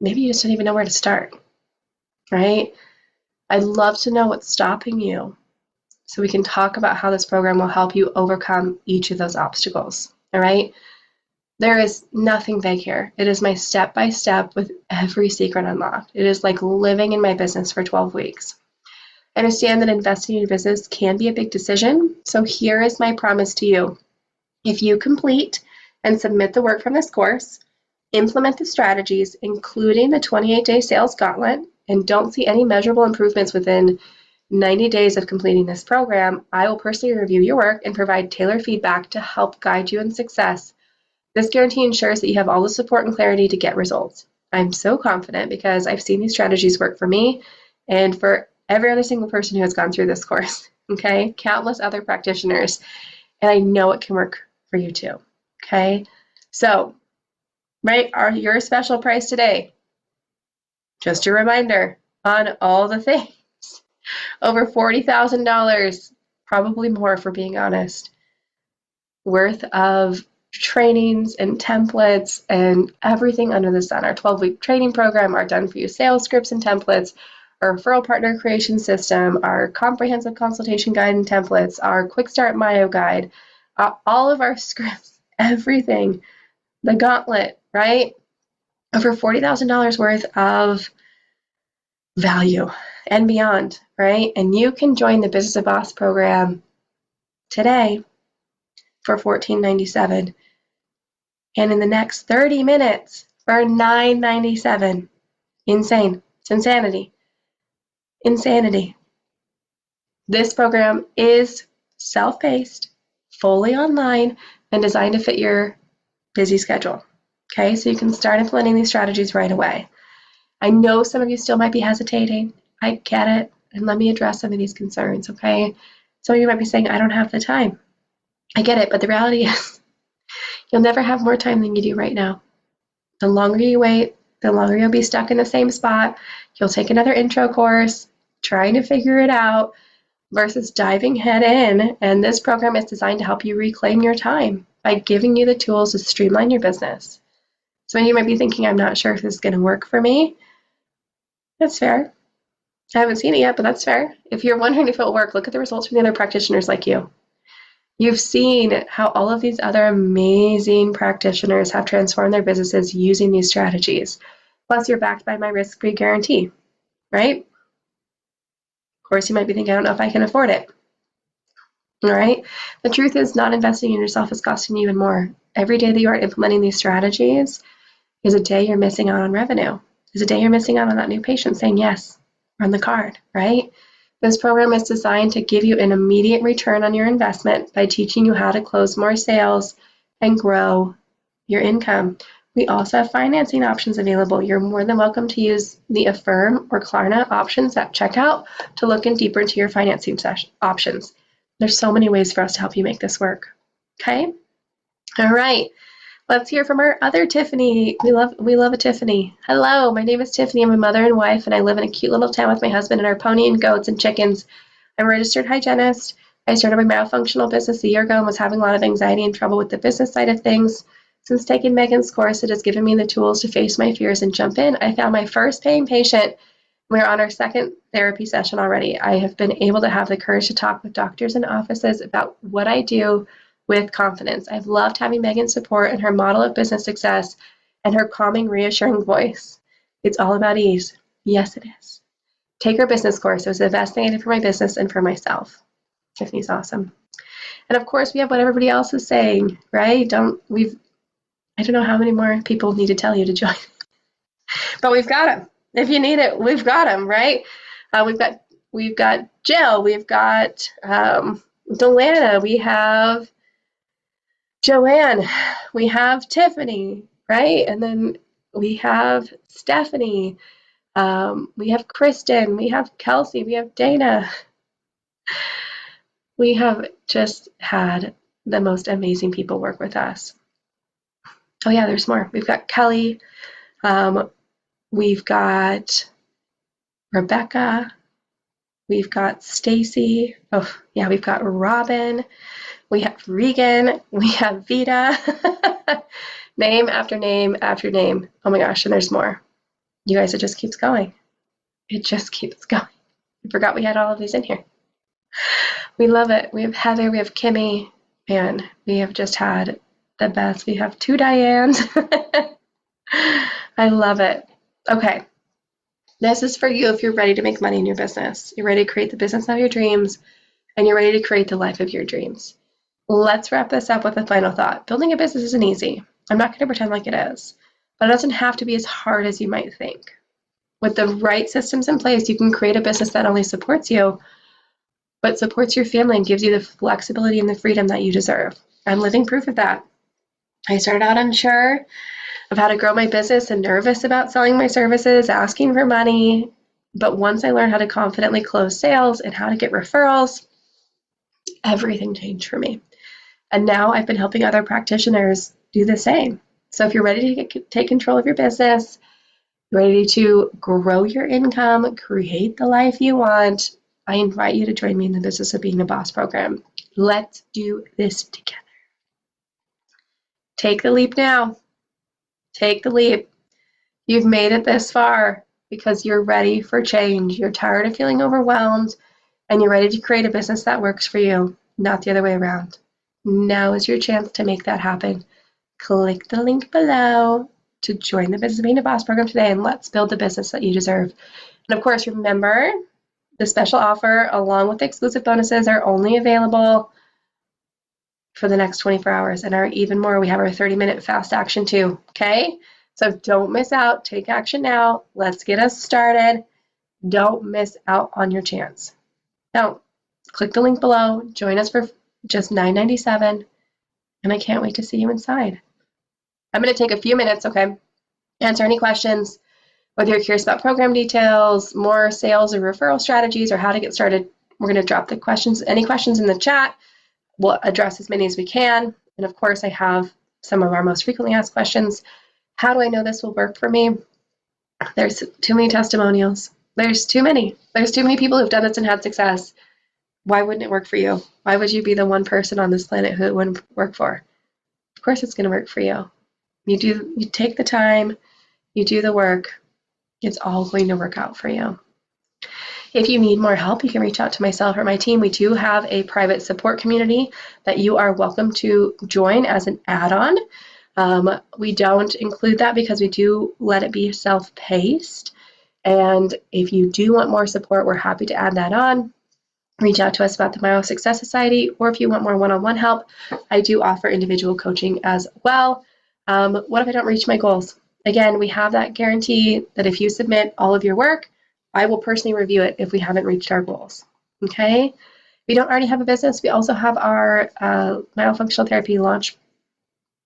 Maybe you just don't even know where to start, right? I'd love to know what's stopping you so we can talk about how this program will help you overcome each of those obstacles, all right? There is nothing vague here. It is my step-by-step with every secret unlocked. It is like living in my business for 12 weeks. I understand that investing in your business can be a big decision, so here is my promise to you. If you complete and submit the work from this course, implement the strategies, including the 28-day sales gauntlet, and don't see any measurable improvements within 90 days of completing this program, I will personally review your work and provide tailored feedback to help guide you in success. This guarantee ensures that you have all the support and clarity to get results. I'm so confident because I've seen these strategies work for me and for every other single person who has gone through this course, okay? Countless other practitioners, and I know it can work for you too, okay? So, right, your special price today, just a reminder on all the things, over $40,000, probably more if we're being honest, worth of trainings and templates and everything under the sun. Our 12-week training program, our done-for-you sales scripts and templates, our referral partner creation system, our comprehensive consultation guide and templates, our quick start Myo guide, all of our scripts, everything, the gauntlet, right? Over $40,000 worth of value and beyond, right? And you can join the Business of Boss program today for $14.97, and in the next 30 minutes for $9.97. Insane. It's insanity. Insanity. This program is self-paced, fully online, and designed to fit your busy schedule. Okay, so you can start implementing these strategies right away. I know some of you still might be hesitating. I get it. And let me address some of these concerns, okay? Some of you might be saying, I don't have the time. I get it, but the reality is you'll never have more time than you do right now. The longer you wait, the longer you'll be stuck in the same spot. You'll take another intro course, trying to figure it out, versus diving head in. And this program is designed to help you reclaim your time by giving you the tools to streamline your business. So you might be thinking, I'm not sure if this is going to work for me. That's fair. I haven't seen it yet, but that's fair. If you're wondering if it'll work, look at the results from the other practitioners like you. You've seen how all of these other amazing practitioners have transformed their businesses using these strategies. Plus, you're backed by my risk-free guarantee, right? Of course, you might be thinking, I don't know if I can afford it. All right? The truth is, not investing in yourself is costing you even more. Every day that you are implementing these strategies is a day you're missing out on revenue. Is a day you're missing out on that new patient saying yes on the card, right? This program is designed to give you an immediate return on your investment by teaching you how to close more sales and grow your income. We also have financing options available. You're more than welcome to use the Affirm or Klarna options at checkout to look in deeper into your financing options. There's so many ways for us to help you make this work. Okay? All right. Let's hear from our other Tiffany. We love a Tiffany. Hello, my name is Tiffany. I'm a mother and wife, and I live in a cute little town with my husband and our pony and goats and chickens. I'm a registered hygienist. I started my myofunctional business a year ago and was having a lot of anxiety and trouble with the business side of things. Since taking Megan's course, it has given me the tools to face my fears and jump in. I found my first paying patient. We're on our second therapy session already. I have been able to have the courage to talk with doctors and offices about what I do with confidence. I've loved having Megan's support and her model of business success and her calming, reassuring voice. It's all about ease. Yes, it is. Take her business course. It was the best thing I did for my business and for myself. Tiffany's awesome. And of course, we have what everybody else is saying, right? I don't know how many more people need to tell you to join. But we've got them. If you need it, we've got them, right? We've got Jill, we've got Delana, we have Joanne, we have Tiffany, right? And then we have Stephanie, we have Kristen, we have Kelsey, we have Dana. We have just had the most amazing people work with us. Oh yeah, there's more. We've got Kelly, we've got Rebecca, we've got Stacy. Oh yeah, we've got Robin. We have Regan, we have Vita, name after name after name. Oh my gosh, and there's more. You guys, it just keeps going. It just keeps going. I forgot we had all of these in here. We love it. We have Heather, we have Kimmy, and we have just had the best. We have 2 Dianes. I love it. Okay, this is for you if you're ready to make money in your business. You're ready to create the business of your dreams, and you're ready to create the life of your dreams. Let's wrap this up with a final thought. Building a business isn't easy. I'm not going to pretend like it is, but it doesn't have to be as hard as you might think. With the right systems in place, you can create a business that not only supports you, but supports your family and gives you the flexibility and the freedom that you deserve. I'm living proof of that. I started out unsure of how to grow my business and nervous about selling my services, asking for money. But once I learned how to confidently close sales and how to get referrals, everything changed for me. And now I've been helping other practitioners do the same. So if you're ready to take control of your business, ready to grow your income, create the life you want, I invite you to join me in the Business of Being a Boss program. Let's do this together. Take the leap now. Take the leap. You've made it this far. because you're ready for change. You're tired of feeling overwhelmed and you're ready to create a business that works for you, not the other way around. Now is your chance to make that happen. Click the link below to join the Business of Being a Boss program today, and let's build the business that you deserve. And of course, remember, the special offer along with the exclusive bonuses are only available for the next 24 hours and are even more. We have our 30-minute fast action too, okay? So don't miss out. Take action now. Let's get us started. Don't miss out on your chance. Now, click the link below. Join us for just $9.97, and I can't wait to see you inside. I'm going to take a few minutes, okay, answer any questions, whether you're curious about program details, more sales or referral strategies, or how to get started. We're going to drop the questions, any questions in the chat. We'll address as many as we can. And of course, I have some of our most frequently asked questions. How do I know this will work for me? There's too many testimonials. There's too many people who've done this and had success. Why wouldn't it work for you? Why would you be the one person on this planet who it wouldn't work for? Of course it's going to work for you. You take the time, you do the work, it's all going to work out for you. If you need more help, you can reach out to myself or my team. We do have a private support community that you are welcome to join as an add-on. We don't include that because we do let it be self-paced. And if you do want more support, we're happy to add that on. Reach out to us about the Myo Success Society, or if you want more one-on-one help, I do offer individual coaching as well. What if I don't reach my goals? Again, we have that guarantee that if you submit all of your work, I will personally review it if we haven't reached our goals. Okay? If you don't already have a business, we also have our myofunctional therapy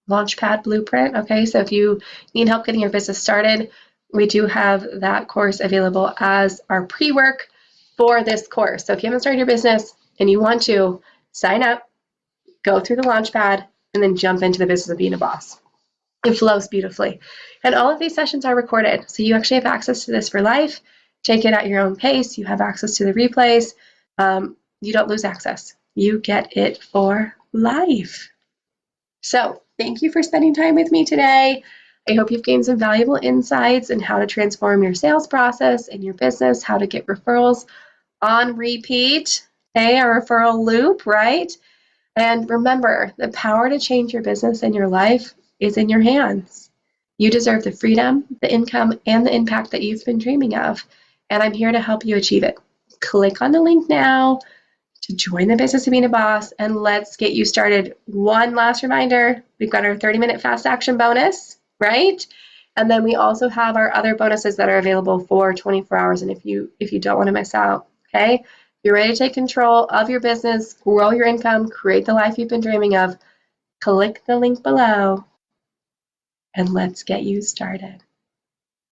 launchpad blueprint. Okay, so if you need help getting your business started, we do have that course available as our pre-work for this course. So if you haven't started your business and you want to, sign up, go through the launchpad, and then jump into the business of being a boss. It flows beautifully. And all of these sessions are recorded, so you actually have access to this for life. Take it at your own pace. You have access to the replays. You don't lose access. You get it for life. So thank you for spending time with me today. I hope you've gained some valuable insights in how to transform your sales process and your business, how to get referrals on repeat, okay, a referral loop, right? And remember, the power to change your business and your life is in your hands. You deserve the freedom, the income, and the impact that you've been dreaming of, and I'm here to help you achieve it. Click on the link now to join the business of being a boss, and let's get you started. One last reminder, we've got our 30-minute fast action bonus, right? And then we also have our other bonuses that are available for 24 hours. And if you don't want to miss out, okay? If you're ready to take control of your business, grow your income, create the life you've been dreaming of, click the link below and let's get you started.